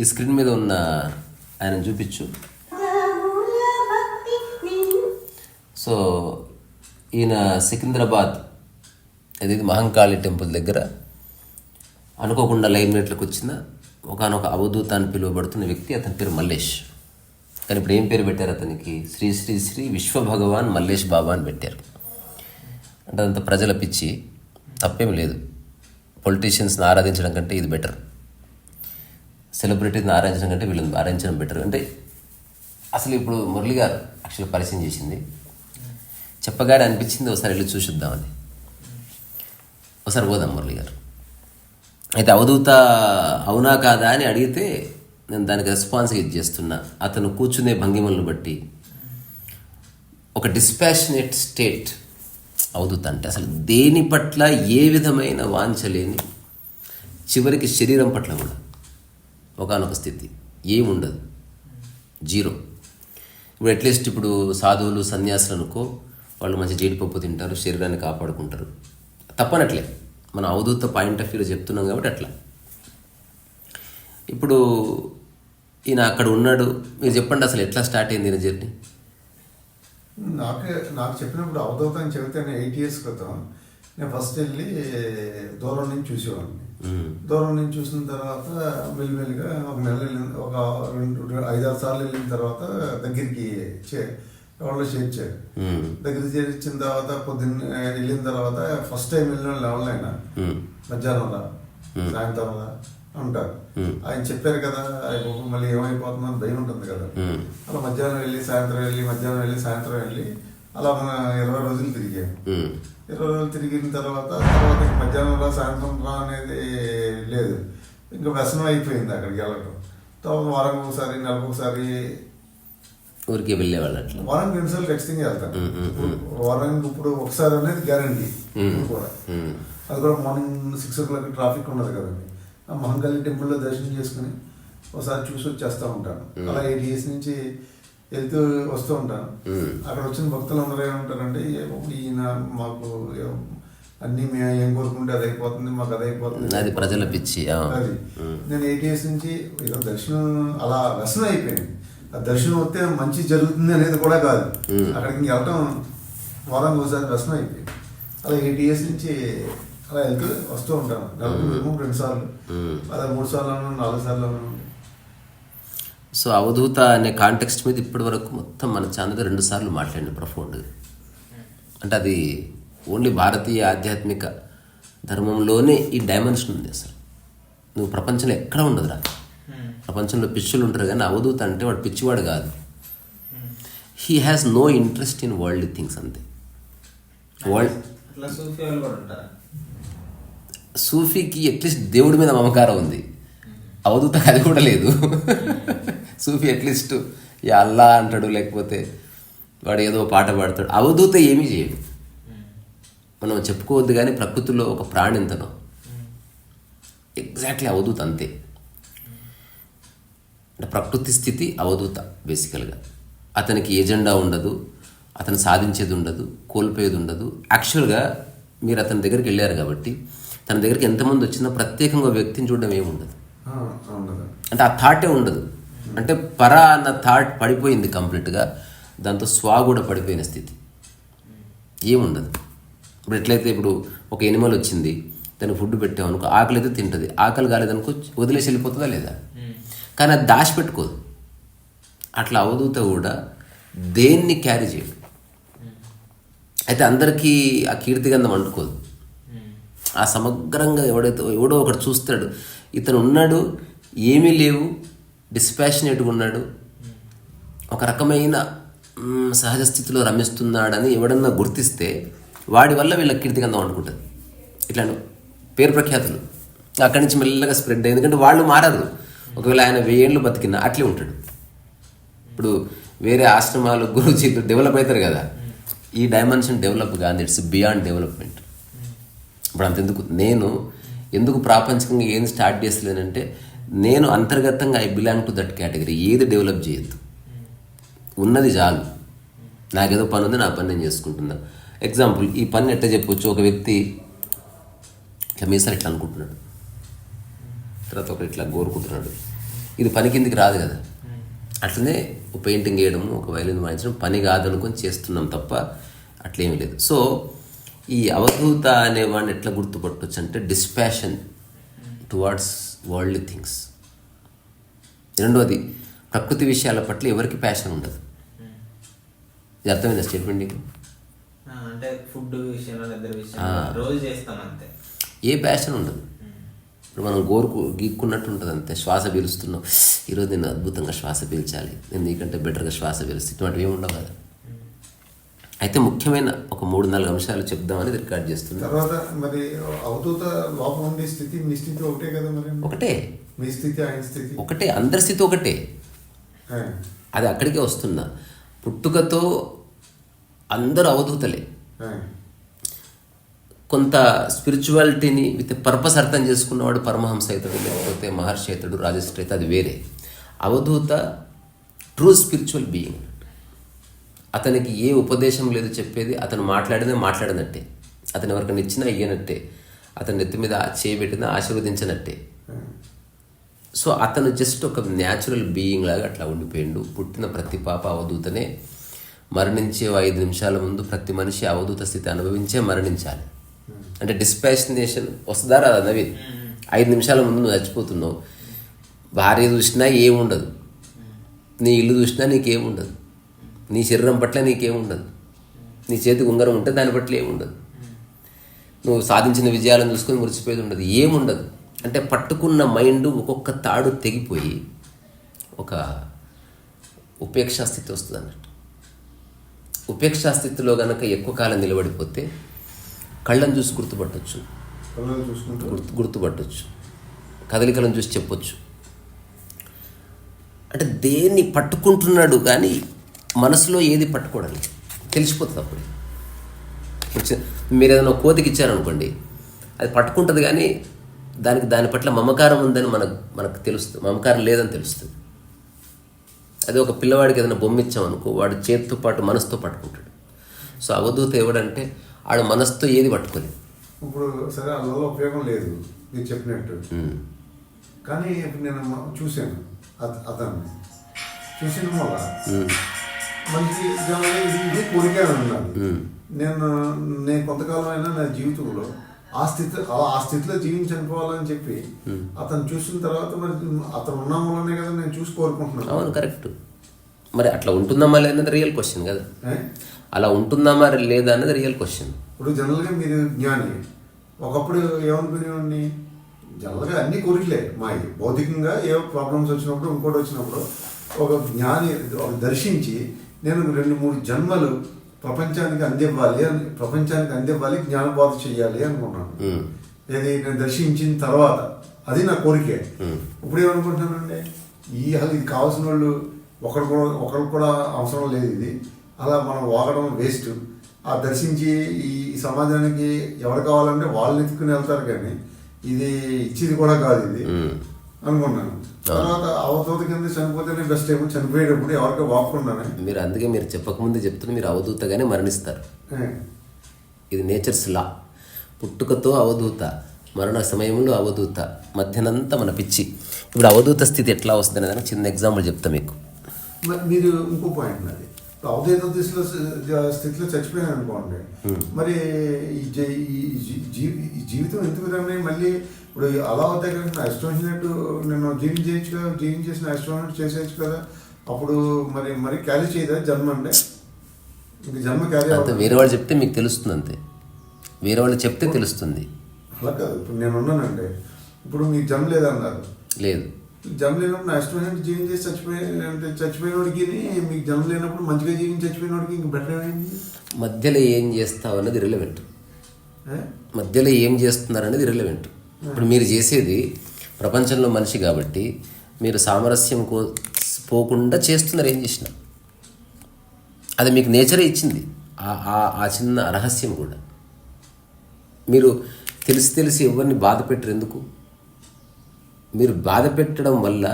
ఈ స్క్రీన్ మీద ఉన్న ఆయన చూపించు. సో ఈయన సికింద్రాబాద్ ఇది మహంకాళి టెంపుల్ దగ్గర అనుకోకుండా లైమ్లైట్లోకి వచ్చిన ఒకనొక అవధూత అని పిలువబడుతున్న వ్యక్తి. అతని పేరు మల్లేష్. కానీ ఇప్పుడు ఏం పేరు పెట్టారు అతనికి? శ్రీ శ్రీ శ్రీ విశ్వభగవాన్ మల్లేష్ బాబా అని పెట్టారు. అంటే అంత ప్రజల పిచ్చి, తప్పేం లేదు. పొలిటీషియన్స్ని ఆరాధించడం కంటే ఇది బెటర్, సెలబ్రిటీస్ని ఆరాధించడం కంటే వీళ్ళని ఆరాధించడం బెటర్. అంటే అసలు ఇప్పుడు మురళి గారు యాక్చువల్గా పరిచయం చేసింది, చెప్పగానే అనిపించింది ఒకసారి వెళ్ళి చూసిద్దామని. ఒకసారి పోదాం మురళి గారు. అయితే అవధూత అవునా కాదా అని అడిగితే నేను దానికి రెస్పాన్స్గా ఇచ్చేస్తున్నా. అతను కూర్చునే భంగిమలను బట్టి ఒక డిస్పాషనేట్ స్టేట్ అవధూత అంటే అసలు దేని పట్ల ఏ విధమైన వాంఛలేని, చివరికి శరీరం పట్ల కూడా ఒకానొక స్థితి ఏముండదు, జీరో. ఇప్పుడు అట్లీస్ట్ ఇప్పుడు సాధువులు సన్యాసులు అనుకో, వాళ్ళు మంచి జీడిపప్పు తింటారు, శరీరాన్ని కాపాడుకుంటారు, తప్పనట్లే. మనం అవధూత పాయింట్ ఆఫ్ వ్యూలో చెప్తున్నాం కాబట్టి అట్లా. ఇప్పుడు ఈయన అక్కడ ఉన్నాడు. మీరు చెప్పండి అసలు ఎట్లా స్టార్ట్ అయింది ఈయన జర్నీ? నాకు చెప్పినప్పుడు అవధూత అని చెబితే 8 years క్రితం నేను ఫస్ట్ వెళ్ళి దూరం నుంచి చూసేవాడిని. దూరం నుంచి చూసిన తర్వాత మెల్లిమెల్లిగా ఒక నెల ఒక 5-6 సార్లు వెళ్ళిన తర్వాత దగ్గరికి ఎవరిలో చేర్చారు. దగ్గరికి చేర్చిన తర్వాత పొద్దున్న వెళ్ళిన తర్వాత ఫస్ట్ టైం వెళ్ళిన వాళ్ళు ఎవరైనా మధ్యాహ్నం రా, సాయంత్రం రా ఉంటారు. ఆయన చెప్పారు కదా, మళ్ళీ ఏమైపోతుందని భయం ఉంటుంది కదా. అలా మధ్యాహ్నం వెళ్ళి సాయంత్రం వెళ్ళి, మధ్యాహ్నం వెళ్ళి సాయంత్రం వెళ్ళి అలా మన 20 రోజులు తిరిగాము. 20 రోజులు తిరిగిన తర్వాత మధ్యాహ్నం రా సాయంత్రం రా అనేది లేదు, ఇంకా వ్యసనం అయిపోయింది అక్కడికి వెళ్ళడం. తర్వాత వారం ఒకసారి, నెలకు ఒకసారి ఊరికే వెళ్ళేవాళ్ళు. అట్లా వారానికి 2 సార్లు ఖచ్చితంగా వెళ్తాను. వారానికి ఇప్పుడు ఒకసారి అనేది గ్యారంటీ. కూడా అది కూడా మార్నింగ్ 6 o'clock ట్రాఫిక్ ఉండదు కదండి. ఆ మహంకాళి టెంపుల్లో దర్శనం చేసుకుని ఒకసారి చూసి వచ్చేస్తూ ఉంటాను. అలా 8 years నుంచి వెళ్తూ వస్తూ ఉంటాను. అక్కడ వచ్చిన భక్తులు అందరూ ఏమంటారంటే, ఈయన మాకు అన్ని మేము ఏం కోరుకుంటే అది అయిపోతుంది, మాకు అది అయిపోతుంది, అది ప్రజల పిచ్చి. అది నేను 8 years నుంచి ఏదో దర్శనం అలా వ్యసనం అయిపోయింది. ఆ దర్శనం వస్తే మంచి జరుగుతుంది అనేది కూడా కాదు, అక్కడికి వెళ్ళటం వారానికి ఒకసారి వ్యసనం అయిపోయింది. అలా 8 years నుంచి అలా వెళ్తూ వస్తూ ఉంటాను. 2 సార్లు, అలా 3 సార్లు, 4 సార్లు. సో అవధూత అనే కాంటెక్స్ట్ మీద ఇప్పటి వరకు మొత్తం మన ఛానల్ 2 సార్లు మాట్లాడిన ప్రొఫౌండ్గా. అంటే అది ఓన్లీ భారతీయ ఆధ్యాత్మిక ధర్మంలోనే ఈ డైమెన్షన్ ఉంది. అసలు నువ్వు ప్రపంచంలో ఎక్కడ ఉండదురా. ప్రపంచంలో పిచ్చులు ఉంటారు కానీ అవధూత అంటే వాడు పిచ్చివాడు కాదు. He has no interest in world things అంతే. సూఫీకి అట్లీస్ట్ దేవుడి మీద మమకారం ఉంది, అవధూతకి అది కూడా లేదు. సూఫీ అట్లీస్ట్ యా అల్లా అంటాడు, లేకపోతే వాడు ఏదో పాట పాడతాడు. అవధూత ఏమీ చేయడు. మనం చెప్పుకోవద్దు కానీ ప్రకృతిలో ఒక ప్రాణి ఎంతనో ఎగ్జాక్ట్లీ అవధూత అంతే. అంటే ప్రకృతి స్థితి అవధూత బేసికల్గా. అతనికి ఎజెండా ఉండదు, అతను సాధించేది ఉండదు, కోల్పోయేది ఉండదు. యాక్చువల్గా మీరు అతని దగ్గరికి వెళ్ళారు కాబట్టి తన దగ్గరికి ఎంతమంది వచ్చినా ప్రత్యేకంగా వ్యక్తిని చూడడం ఏముండదు. అంటే ఆ థాటే ఉండదు. అంటే పరా అన్న థాట్ పడిపోయింది కంప్లీట్గా. దాంతో స్వా కూడా పడిపోయిన స్థితి ఏముండదు. ఇప్పుడు ఎట్లయితే ఇప్పుడు ఒక ఎనిమల్ వచ్చింది, దానికి ఫుడ్ పెట్టామనుకో, ఆకలి అయితే తింటుంది, ఆకలి కాలేదనుకో వదిలేసి వెళ్ళిపోతుందా లేదా? కానీ అది దాచిపెట్టుకోదు. అట్లా అవధూత కూడా దేన్ని క్యారీ చేయడు. అయితే అందరికీ ఆ కీర్తిగంధం అంటుకోదు. ఆ సమగ్రంగా ఎవడో ఒకటి చూస్తాడు, ఇతను ఉన్నాడు, ఏమీ లేవు, డిస్పాషనేట్గా ఉన్నాడు, ఒక రకమైన సహజ స్థితిలో రమిస్తున్నాడని ఎవడన్నా గుర్తిస్తే వాడి వల్ల వీళ్ళ కీర్తిగంధం అనుకుంటుంది. ఇట్లా పేరు ప్రఖ్యాతులు అక్కడి నుంచి మెల్లగా స్ప్రెడ్ అయ్యింది. ఎందుకంటే వాళ్ళు మారరు. ఒకవేళ ఆయన 1000 ఏళ్ళు బతికినా అట్లే ఉంటాడు. ఇప్పుడు వేరే ఆశ్రమాలు గురుజీలు డెవలప్ అవుతారు కదా, ఈ డైమెన్షన్ డెవలప్ కాదు, ఇట్స్ బియాండ్ డెవలప్మెంట్. ఇప్పుడు అంతెందుకు, నేను ఎందుకు ప్రాపంచికంగా ఏం స్టార్ట్ చేస్తలేనంటే, నేను అంతర్గతంగా I belong to that category. ఏది డెవలప్ చేయొద్దు, ఉన్నది చాలు. నాకేదో పని ఉంది, నా పని నేను చేసుకుంటున్నా. ఎగ్జాంపుల్, ఈ పని ఎట్లా చెప్పొచ్చు, ఒక వ్యక్తి ఇట్లా మీసాలు ఇట్లా అనుకుంటున్నాడు, తర్వాత ఒకటి ఇట్లా కోరుకుంటున్నాడు, ఇది పని కిందికి రాదు కదా. అట్లనే ఒక పెయింటింగ్ వేయడము, ఒక వైలిన్ వాయించడం పని కాదనుకొని చేస్తున్నాం తప్ప అట్లేమీ లేదు. సో ఈ అవధూత అనేవాడిని ఎట్లా గుర్తుపట్టవచ్చు అంటే డిస్పాషన్ టువార్డ్స్ వరల్డ్లీ థింగ్స్. రెండోది, ప్రకృతి విషయాల పట్ల ఎవరికి ప్యాషన్ ఉండదు. ఇది అర్థమైందా స్టేట్మెంట్ నీకు? అంటే ఫుడ్ విషయంలో నిద్ర విషయంలో రోజు చేస్తాం అంతే, ఏ ప్యాషన్ ఉండదు. ఇప్పుడు మనం గీక్కున్నట్టు ఉంటుంది అంతే. శ్వాస పీలుస్తున్నావు, ఈరోజు నేను అద్భుతంగా శ్వాస పీల్చాలి, నేను నీకంటే బెటర్గా శ్వాస పీలుస్తాను, ఇటువంటివి ఏమి ఉండవు కదా. అయితే ముఖ్యమైన ఒక 3-4 అంశాలు చెప్దామని రికార్డ్ చేస్తున్నాను. తర్వాత మరి అవధూత లోపం ఉండే స్థితి మీ స్థితి ఒకటే కదా మరి? ఒకటే, మీ స్థితి ఆయన స్థితి ఒకటే, అందరి స్థితి ఒకటే. అది అక్కడికే వస్తున్నా. పుట్టుకతో అందరూ అవధూతలే. కొంత స్పిరిచువాలిటీని విత్ పర్పస్ అర్థం చేసుకున్నవాడు పరమహంస అవుతాడు, లేకపోతే మహర్షి అవుతాడు, రాజశ్రీ అవుతాడు, అది వేరే. అవధూత ట్రూ స్పిరిచువల్ బీయింగ్. అతనికి ఏ ఉపదేశం లేదు చెప్పేది, అతను మాట్లాడినట్టే, అతను ఎవరికైనా ఇచ్చినా ఇయ్యనట్టే, అతని నెత్తి మీద చేయబెట్టినా ఆశీర్వదించినట్టే. సో అతను జస్ట్ ఒక న్యాచురల్ బీయింగ్ లాగా అట్లా ఉండిపోయిండు. పుట్టిన ప్రతి పాప అవధూతనే. మరణించే 5 నిమిషాల ముందు ప్రతి మనిషి అవధూత స్థితి అనుభవించే మరణించాలి. అంటే డిస్పాషనేషన్ వస్తుందా రాదా నవీన్? 5 నిమిషాల ముందు నువ్వు చచ్చిపోతున్నావు, భార్య చూసినా ఏముండదు, నీ ఇల్లు చూసినా నీకేముండదు, నీ శరీరం పట్ల నీకేముండదు, నీ చేతికి ఉంగరం ఉంటే దాని పట్ల ఏముండదు, నువ్వు సాధించిన విజయాలను చూసుకొని మురిసిపోయేది ఉండదు, ఏముండదు. అంటే పట్టుకున్న మైండ్ ఒక్కొక్క తాడు తెగిపోయి ఒక ఉపేక్షా స్థితి వస్తుంది అన్నట్టు. ఉపేక్షా స్థితిలో కనుక ఎక్కువ కాలం నిలబడిపోతే కళ్ళను చూసి గుర్తుపట్టవచ్చు, గుర్తుపట్టవచ్చు, కదలికలను చూసి చెప్పొచ్చు. అంటే దేన్ని పట్టుకుంటున్నాడు కానీ మనసులో ఏది పట్టుకోవడానికి తెలిసిపోతుంది. అప్పుడు మీరు ఏదైనా కోతికి ఇచ్చారనుకోండి, అది పట్టుకుంటుంది కానీ దాని పట్ల మమకారం ఉందని మనకు తెలుస్తుంది, మమకారం లేదని తెలుస్తుంది. అదే ఒక పిల్లవాడికి ఏదైనా బొమ్మ ఇచ్చామనుకో, వాడు చేతితో పాటు మనసుతో పట్టుకుంటాడు. సో అవధూత ఎవడంటే ఆడు మనసుతో ఏది పట్టుకోలేదు. ఇప్పుడు సరే అందులో ఉపయోగం లేదు మీరు చెప్పినట్టు, కానీ ఇప్పుడు నేను చూశాను అతన్ని చూసిన వల్ల మంచి ఇది కోరిక ఉన్నది. నేను కొంతకాలం అయినా నా జీవితంలో ఆ స్థితిలో జీవించనుకోవాలని చెప్పి అతను చూసిన తర్వాత మరి అతను ఉన్న మూలనే కదా నేను చూసి కోరుకుంటున్నాను. అవును, కరెక్ట్. మరి అట్లా ఉంటుందమ్మా లేదన్నది రియల్ క్వశ్చన్ కదా. అలా ఉంటుందమ్మా లేదా అన్నది రియల్ క్వశ్చన్. ఇప్పుడు జనరల్గా మీరు జ్ఞాని, ఒకప్పుడు ఏమనుకునేవాడిని, జనరల్గా అన్ని కోరికలే మాయి. భౌతికంగా ఏ ప్రాబ్లమ్స్ వచ్చినప్పుడు ఇంకోటి వచ్చినప్పుడు ఒక జ్ఞాని దర్శించి నేను 2-3 జన్మలు ప్రపంచానికి అందివ్వాలి, జ్ఞానబోధ చెయ్యాలి అనుకున్నాను. ఇది నేను దర్శించిన తర్వాత అది నా కోరికే. ఇప్పుడు ఏమనుకుంటున్నానండి, ఇది కావాల్సిన వాళ్ళు ఒకరు కూడా అవసరం లేదు. ఇది అలా మనం వాగడం వేస్ట్. ఆ దర్శించి ఈ సమాజానికి ఎవరు కావాలంటే వాళ్ళని ఎత్తుకుని వెళ్తారు, కానీ ఇది ఇచ్చేది కూడా కాదు ఇది అనుకున్నాను. తర్వాత అవధూత కింద చనిపోతేనే బెస్ట్ ఏమో, చనిపోయేటప్పుడు ఎవరికో వాక్కున్నాను. మీరు అందుకే మీరు చెప్పకముందే చెప్తున్నా, మీరు అవధూతగానే మరణిస్తారు. ఇది నేచర్స్ లా. పుట్టుకతో అవధూత, మరణ సమయంలో అవధూత, మధ్యనంతా మన పిచ్చి. ఇప్పుడు అవధూత స్థితి ఎట్లా వస్తుంది అనేది చిన్న ఎగ్జాంపుల్ చెప్తా మీకు. మీరు ఇంకో పాయింట్ నాది, అవధూత స్థితిలో చచ్చిపోయాను అనుకోండి, మరి ఈ జీవితం ఎందుకు రమ్మే? మళ్ళీ ఇప్పుడు అలా అవుతాయి కదా, నా ఇష్టం వచ్చినట్టు నేను జీవించేయచ్చు కదా, జీవించేసి నా ఇష్టం వచ్చినట్టు చేసేయచ్చు కదా. అప్పుడు మరి క్యారీ చేయదా జన్మ? అంటే ఇంక జన్మ క్యారీ అంతే. వేరే వాళ్ళు చెప్తే మీకు తెలుస్తుంది, అంతే. వేరే వాళ్ళు చెప్తే తెలుస్తుంది. అలా కాదు, ఇప్పుడు నేను ఉన్నానండి, ఇప్పుడు మీకు జన్మ లేదన్నారు, లేదు జన్మ లేనప్పుడు నా ఇష్టం వచ్చినట్టు జీవించేసి చచ్చిపోయినోడికి, మీకు జన్మ లేనప్పుడు మంచిగా జీవించి చచ్చిపోయినోడికి ఇంక బెటర్ ఏమైంది? మధ్యలో ఏం చేస్తావు అన్నది రిలవెంట్. మధ్యలో ఏం చేస్తున్నారు అనేది రిలవెంట్. ఇప్పుడు మీరు చేసేది ప్రపంచంలో మనిషి కాబట్టి మీరు సామరస్యం పోకుండా చేస్తున్నారు. ఏం చేసినా అది మీకు నేచరే ఇచ్చింది, ఆ చిన్న రహస్యం కూడా. మీరు తెలిసి ఎవరిని బాధ పెట్టరు. ఎందుకు? మీరు బాధ పెట్టడం వల్ల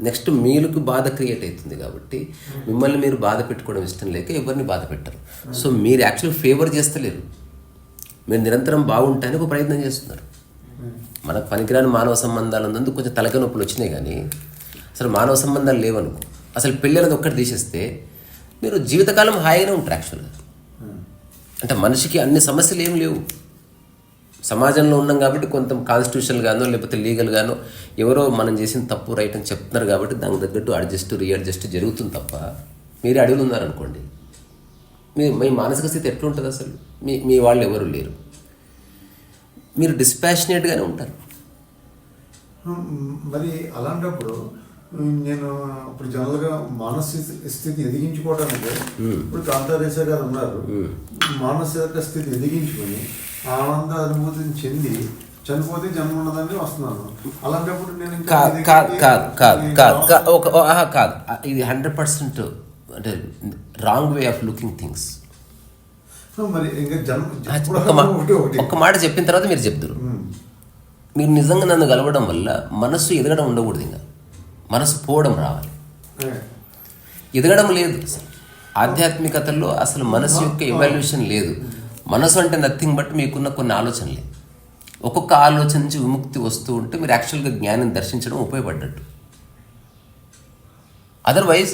నెక్స్ట్ మీకు బాధ క్రియేట్ అవుతుంది కాబట్టి మిమ్మల్ని మీరు బాధ పెట్టుకోవడం ఇష్టం లేక ఎవరిని బాధ పెట్టరు. సో మీరు యాక్చువల్ ఫేవర్ చేస్తలేరు, మీరు నిరంతరం బాగుంటానికి ఒక ప్రయత్నం చేస్తున్నారు. మనకు పనికిరాని మానవ సంబంధాలు ఉన్నందుకు కొంచెం తలక నొప్పులు వచ్చినాయి, కానీ అసలు మానవ సంబంధాలు లేవనుకో, అసలు పెళ్ళి అనేది ఒక్కటి తీసేస్తే మీరు జీవితకాలం హాయిగానే ఉంటారు యాక్చువల్గా. అంటే మనిషికి అన్ని సమస్యలు ఏం లేవు. సమాజంలో ఉన్నాం కాబట్టి కొంత కాన్స్టిట్యూషన్ గానో లేకపోతే లీగల్ గానో ఎవరో మనం చేసిన తప్పు రైట్ అని చెప్తున్నారు కాబట్టి దానికి తగ్గట్టు అడ్జస్ట్ రీఅడ్జస్ట్ జరుగుతుంది తప్ప మీరే అడుగులు ఉన్నారనుకోండి, మీ మానసిక స్థితి ఎట్లుంటుంది అసలు? మీ వాళ్ళు ఎవరు లేరు, మీరు డిస్పాషనేట్గానే ఉంటారు. మరి అలాంటప్పుడు నేను ఇప్పుడు జనరల్గా మానసిక స్థితి ఎదిగించుకోవడానికి ఇప్పుడు కాంతారేసా గారు ఉన్నారు, మానసిక స్థితి ఎదిగించుకొని ఆనంద అనుభూతిని చెంది చనిపోతే జన్మ ఉన్నదని వస్తున్నాను. అలాంటప్పుడు నేను కాదు, ఇది 100% అంటే wrong way of looking things. మరి ఇంకా ఒక్క మాట చెప్పిన తర్వాత మీరు చెప్తారు. మీరు నిజంగా నన్ను కలవడం వల్ల మనసు ఎదగడం ఉండకూడదు, ఇంకా మనసు పోవడం రావాలి. ఎదగడం లేదు అసలు ఆధ్యాత్మికతలో, అసలు మనసు యొక్క ఎవాల్యూషన్ లేదు. మనసు అంటే నథింగ్ బట్ మీకున్న కొన్ని ఆలోచనలే. ఒక్కొక్క ఆలోచన నుంచి విముక్తి వస్తూ ఉంటే మీరు యాక్చువల్గా జ్ఞానం దర్శించడం ఉపయోగపడ్డట్టు. అదర్వైజ్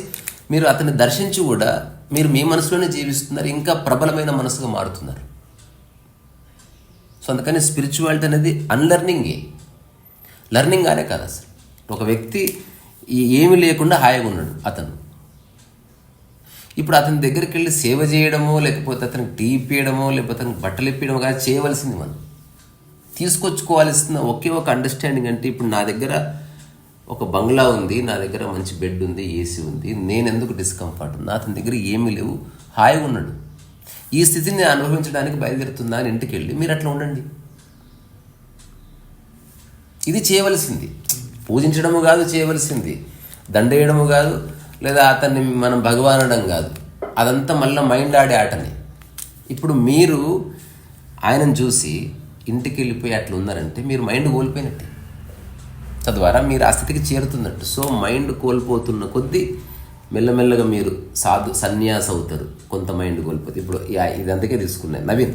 మీరు అతన్ని దర్శించి కూడా మీరు మీ మనసులోనే జీవిస్తున్నారు, ఇంకా ప్రబలమైన మనసుగా మారుతున్నారు. సో అందుకని స్పిరిచువాలిటీ అనేది అన్లెర్నింగే, లెర్నింగ్ అనే కాదు. అసలు ఒక వ్యక్తి ఏమీ లేకుండా హాయిగా ఉన్నాడు అతను. ఇప్పుడు అతని దగ్గరికి వెళ్ళి సేవ చేయడమో లేకపోతే అతనికి టీ ఇప్పించడమో లేకపోతే అతనికి బట్టలు ఇప్పించడమో కానీ చేయవలసింది మనం తీసుకొచ్చుకోవాల్సిన ఒకే ఒక అండర్స్టాండింగ్. అంటే ఇప్పుడు నా దగ్గర ఒక బంగ్లా ఉంది, నా దగ్గర మంచి బెడ్ ఉంది, ఏసీ ఉంది, నేను ఎందుకు డిస్కంఫర్ట్ ఉంది, అతని దగ్గర ఏమీ లేవు, హాయిగా ఉన్నాడు. ఈ స్థితిని నేను అనుభవించడానికి బయలుదేరుతున్నా అని ఇంటికి వెళ్ళి మీరు అట్లా ఉండండి. ఇది చేయవలసింది, పూజించడము కాదు చేయవలసింది, దండేయడము కాదు, లేదా అతన్ని మనం భగవాన్ అనడం కాదు. అదంతా మళ్ళీ మైండ్ ఆడే ఆటనే. ఇప్పుడు మీరు ఆయనను చూసి ఇంటికి వెళ్ళిపోయి అట్లా ఉన్నారంటే మీరు మైండ్ కోల్పోయినట్టే, తద్వారా మీరు ఆ స్థితికి చేరుతున్నట్టు. సో మైండ్ కోల్పోతున్న కొద్దీ మెల్లమెల్లగా మీరు సన్యాసం అవుతారు, కొంత మైండ్ కోల్పోతే. ఇప్పుడు ఇది అందుకే తీసుకున్నాను నవీన్.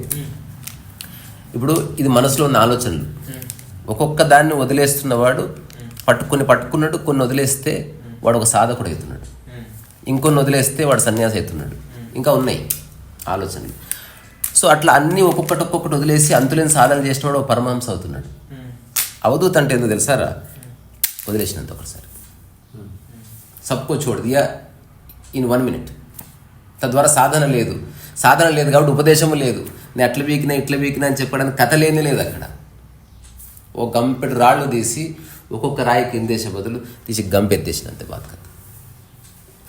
ఇప్పుడు ఇది మనసులో ఉన్న ఆలోచనలు, ఒక్కొక్క దాన్ని వదిలేస్తున్నవాడు పట్టుకున్నట్టు కొన్ని వదిలేస్తే వాడు ఒక సాధకుడు అవుతున్నాడు, ఇంకొన్ని వదిలేస్తే వాడు సన్యాసి అవుతున్నాడు, ఇంకా ఉన్నాయి ఆలోచనలు. సో అట్లా అన్నీ ఒక్కొక్కటి వదిలేసి అంతులేని సాధన చేసిన వాడు పరమహంస అవుతున్నాడు. అవధూత అంటే ఎందుకు తెలుసారా? వదిలేసినంత ఒకసారి సబ్కో చోడు దియా ఇన్ 1 minute. తద్వారా సాధన లేదు కాబట్టి ఉపదేశము లేదు. నేను అట్లా వీకినా ఇట్లా వీకినా అని చెప్పడానికి కథ లేనే లేదు. అక్కడ ఓ గంపెడు రాళ్ళు తీసి ఒక్కొక్క రాయి కిందేసే బదులు తీసి గంపెత్తేసినంతే బాధ కథ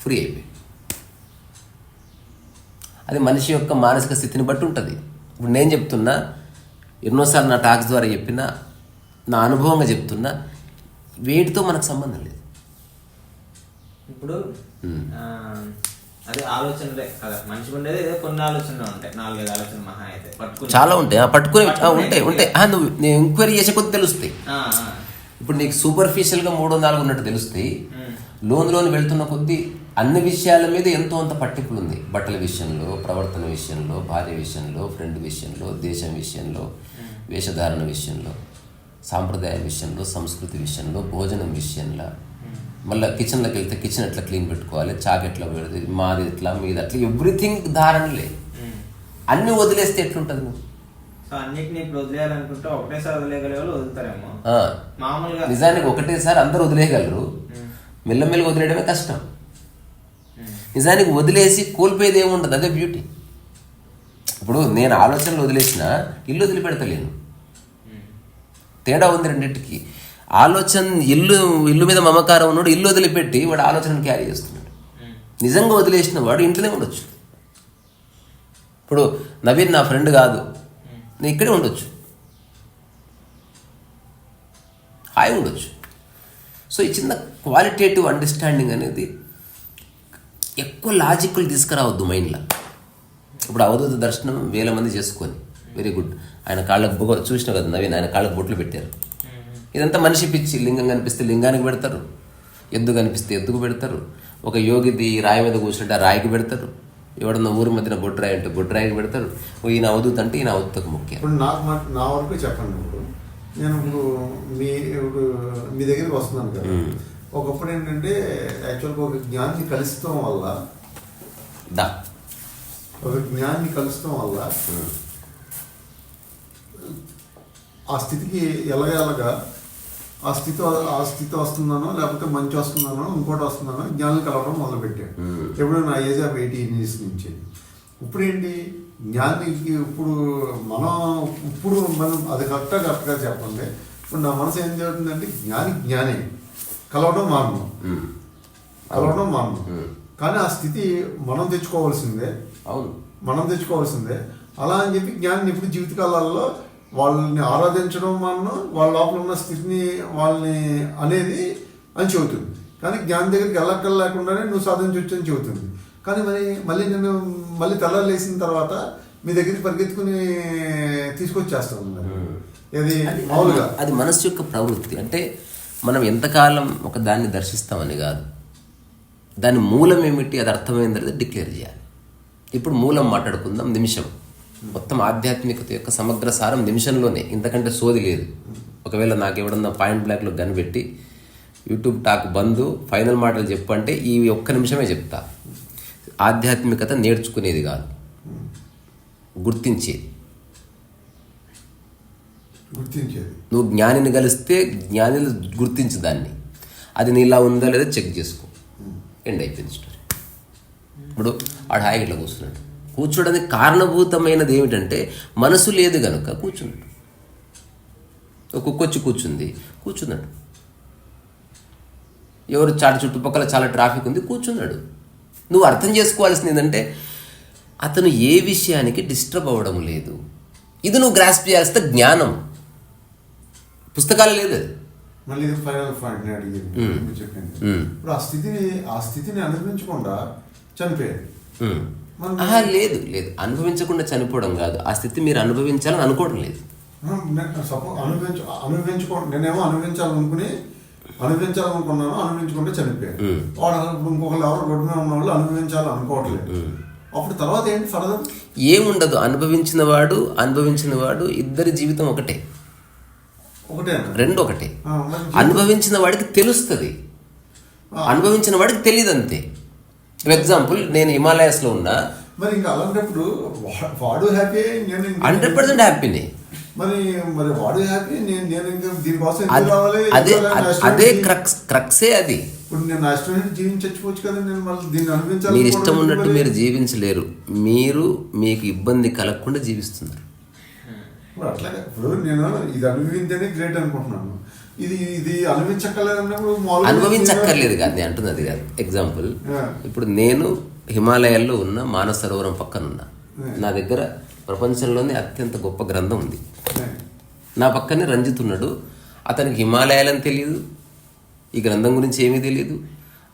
ఫ్రీ అయిపోయి. అది మనిషి యొక్క మానసిక స్థితిని బట్టి ఉంటుంది. ఇప్పుడు నేను చెప్తున్నా, ఎన్నోసార్లు నా టాక్స్ ద్వారా చెప్పినా, నా అనుభవంగా చెప్తున్నా, వేటితో మనకు సంబంధం లేదు. ఇప్పుడు అదే ఆలోచనలే కదా మనిషి ఉండేది, ఏదో కొన్ని ఆలోచనలు ఉంటాయి, 4-5 ఆలోచనలు మహా అయితే చాలా ఉంటాయి. ఉంటాయి నువ్వు నేను ఎంక్వైరీ చేసే కొద్ది తెలుస్తాయి. ఇప్పుడు నీకు సూపర్ఫిషియల్గా 3-4 ఉన్నట్టు తెలుస్తాయి. లోన్ వెళ్తున్న కొద్దీ అన్ని విషయాల మీద ఎంతో అంత పట్టింపులు ఉంది. బట్టల విషయంలో, ప్రవర్తన విషయంలో, భార్య విషయంలో, ఫ్రెండ్ విషయంలో, దేశం విషయంలో, వేషధారణ విషయంలో, సాంప్రదాయ విషయంలో, సంస్కృతి విషయంలో, భోజనం విషయంలో, మళ్ళీ కిచెన్లోకి వెళ్తే కిచెన్ ఎట్లా క్లీన్ పెట్టుకోవాలి, చాక్ ఎట్లా పెడితే మాది ఎట్లా మీది అట్లా ఎవ్రీథింగ్ ధారణలే. అన్నీ వదిలేస్తే ఎట్లుంటుంది నువ్వు? అన్నిటిని ఇప్పుడు వదిలేయాలనుకుంటే ఒకటేసారి వదిలేయగలే వాళ్ళు వదులుతారేమో. మామూలుగా నిజానికి ఒకటేసారి అందరూ వదిలేయగలరు, మెల్లమెల్లగా వదిలేయడమే కష్టం. నిజానికి వదిలేసి కోల్పోయేది ఏముండదు, అదే బ్యూటీ. ఇప్పుడు నేను ఆలోచనలు వదిలేసిన ఇల్లు వదిలిపెడతలేను, తేడా ఉంది రెండింటికి. ఆలోచన ఇల్లు మీద మమకారం ఉన్నాడు, ఇల్లు వదిలిపెట్టి వాడు ఆలోచనను క్యారీ చేస్తున్నాడు. నిజంగా వదిలేసిన వాడు ఇంట్లోనే ఉండొచ్చు. ఇప్పుడు నవీన్ నా ఫ్రెండ్ కాదు, నేను ఇక్కడే ఉండొచ్చు, హాయి ఉండొచ్చు. సో ఈ చిన్న క్వాలిటేటివ్ అండర్స్టాండింగ్ అనేది ఎక్కువ లాజిక్లు తీసుకురావద్దు మైండ్లో. ఇప్పుడు అవధూత దర్శనం 1000 మంది చేసుకొని వెరీ గుడ్, ఆయన కాళ్ళకు చూసిన కదా నవీన్, ఆయన కాళ్ళకు బొట్లు పెట్టారు. ఇదంతా మనిషి పిచ్చి. లింగం కనిపిస్తే లింగానికి పెడతారు, ఎద్దు కనిపిస్తే ఎద్దుకు పెడతారు, ఒక యోగిది రాయి మీద కూర్చుంటే ఆ రాయికి పెడతారు, ఎవడన్నా ఊరి మధ్యన బొడ్రాయి అంటే బొడ్రాయికి పెడతారు. ఈయన అవధూత అంటే ఈయన అవధూతకు ముఖ్యం. ఇప్పుడు నా వరకు చెప్పండి. ఇప్పుడు నేను ఇప్పుడు మీ దగ్గరికి వస్తున్నాను కదా, ఒకప్పుడు ఏంటంటే యాక్చువల్గా ఒక జ్ఞాన్ని కలుస్తాం వల్ల దా ఒక జ్ఞాన్ని కలుస్తాం వల్ల ఆ స్థితికి ఎలాగెలగా ఆ స్థితి వస్తుందనో లేకపోతే మంచి వస్తుందనో ఇంకోటి వస్తుందనో జ్ఞానం కలవడం మొదలుపెట్టాడు. ఎప్పుడు నా ఏజ్ ఆఫ్ 18 years నుంచి. ఇప్పుడు ఏంటి జ్ఞానికి ఇప్పుడు మనం అది కరెక్ట్గా చెప్పండి. ఇప్పుడు నా మనసు ఏం జరుగుతుందంటే జ్ఞానే కలవడం మానడం కానీ ఆ స్థితి మనం తెచ్చుకోవాల్సిందే. అవును, మనం తెచ్చుకోవాల్సిందే. అలా అని చెప్పి జ్ఞాని ఎప్పుడు జీవితకాలాల్లో వాళ్ళని ఆరాధించడం మనం వాళ్ళ లోపల ఉన్న స్థితిని వాళ్ళని అనేది అని చెబుతుంది. కానీ జ్ఞాని దగ్గరికి వెళ్ళక్కర్లేకుండానే నువ్వు సాధించవచ్చు అని చెబుతుంది. కానీ మళ్ళీ నేను తెల్లారు లేసిన తర్వాత మీ దగ్గరికి పరిగెత్తుకుని తీసుకొచ్చేస్తాను. ఇది మామూలుగా అది మనసు యొక్క ప్రవృత్తి. అంటే మనం ఎంతకాలం ఒక దాన్ని దర్శిస్తామని కాదు, దాని మూలం ఏమిటి, అది అర్థమైంది డిక్లేర్ చేయాలి. ఇప్పుడు మూలం మాట్లాడుకుందాం. నిమిషం మొత్తం ఆధ్యాత్మికత యొక్క సమగ్ర సారం నిమిషంలోనే, ఇంతకంటే సోది లేదు. ఒకవేళ నాకు ఎవడన్నా పాయింట్ బ్లాక్లో గన్ పెట్టి యూట్యూబ్ టాక్ బంద్ ఫైనల్ మాటలు చెప్పు అంటే ఈ ఒక్క నిమిషమే చెప్తా. ఆధ్యాత్మికత నేర్చుకునేది కాదు, గుర్తించేది. నువ్వు జ్ఞానిని కలిస్తే జ్ఞానిని గుర్తించు దాన్ని, అది నీలా ఉందా లేదా చెక్ చేసుకో. ఎండ్ అయిపోయింది స్టోరీ. ఇప్పుడు ఆడు హాయిగా ఇట్లా కూర్చున్నాడు. కూర్చోడానికి కారణభూతమైనది ఏమిటంటే మనసు లేదు కనుక కూర్చున్నాడు. ఒక కుక్క వచ్చి కూర్చున్నాడు. ఎవరు చుట్టుపక్కల చాలా ట్రాఫిక్ ఉంది, కూర్చున్నాడు. నువ్వు అర్థం చేసుకోవాల్సింది ఏంటంటే అతను ఏ విషయానికి డిస్టర్బ్ అవ్వడం లేదు. ఇది నువ్వు గ్రాస్ప్ చేస్తే జ్ఞానం. పుస్తకాలు లేదు అది. మళ్ళీ ఫైనల్ పాయింట్ చెప్పింది. ఇప్పుడు ఆ స్థితిని అనుభవించకుండా చనిపోయాడు. లేదు అనుభవించకుండా చనిపోవడం కాదు, ఆ స్థితి మీరు అనుభవించాలని అనుకోవడం లేదు. నేనేమో అనుభవించాలనుకున్నాను, అనుభవించుకుంటే చనిపోయాడు. వాడు ఇంకొకళ్ళు ఎవరు రోడ్డు మీద ఉన్న వాళ్ళు అనుభవించాలనుకోవట్లేదు. అప్పుడు తర్వాత ఏంటి ఫర్దర్? ఏముండదు. అనుభవించిన వాడు ఇద్దరి జీవితం ఒకటే, రెండు ఒకటే. అనుభవించిన వాడికి తెలుస్తుంది, అనుభవించిన వాడికి తెలియదు అంతే. ఫర్ ఎగ్జాంపుల్, నేను హిమాలయాస్లో ఉన్నా, మరి ఇంకా అలాంటప్పుడు వాడు హ్యాపీ, 100% హ్యాపీనే. మరి వాడు హ్యాపీ, నేను ఇంకా దీనికోసం అదే క్రక్సే అది. ఇప్పుడు నేను నా ఇష్టం జీవించి చచ్చిపోవచ్చు కదా, నేను మళ్ళీ దీన్ని అనుభవించాలి. మీరు ఇష్టం ఉన్నట్టు మీరు జీవించలేరు, మీకు ఇబ్బంది కలగకుండా జీవిస్తున్నారు. ఇప్పుడు అట్లాగే ఇప్పుడు నేను ఇది అనుభవించేనే గ్రేట్ అనుకుంటున్నాను. ఇది అనుభవించక్కర్లేదు కాదు నేను అంటుంది, అది కాదు. ఎగ్జాంపుల్, ఇప్పుడు నేను హిమాలయాల్లో ఉన్న మానస సరోవరం పక్కన ఉన్నా. నా దగ్గర ప్రపంచంలోనే అత్యంత గొప్ప గ్రంథం ఉంది. నా పక్కనే రంజిత్ ఉన్నాడు. అతనికి హిమాలయాలని తెలియదు, ఈ గ్రంథం గురించి ఏమీ తెలియదు.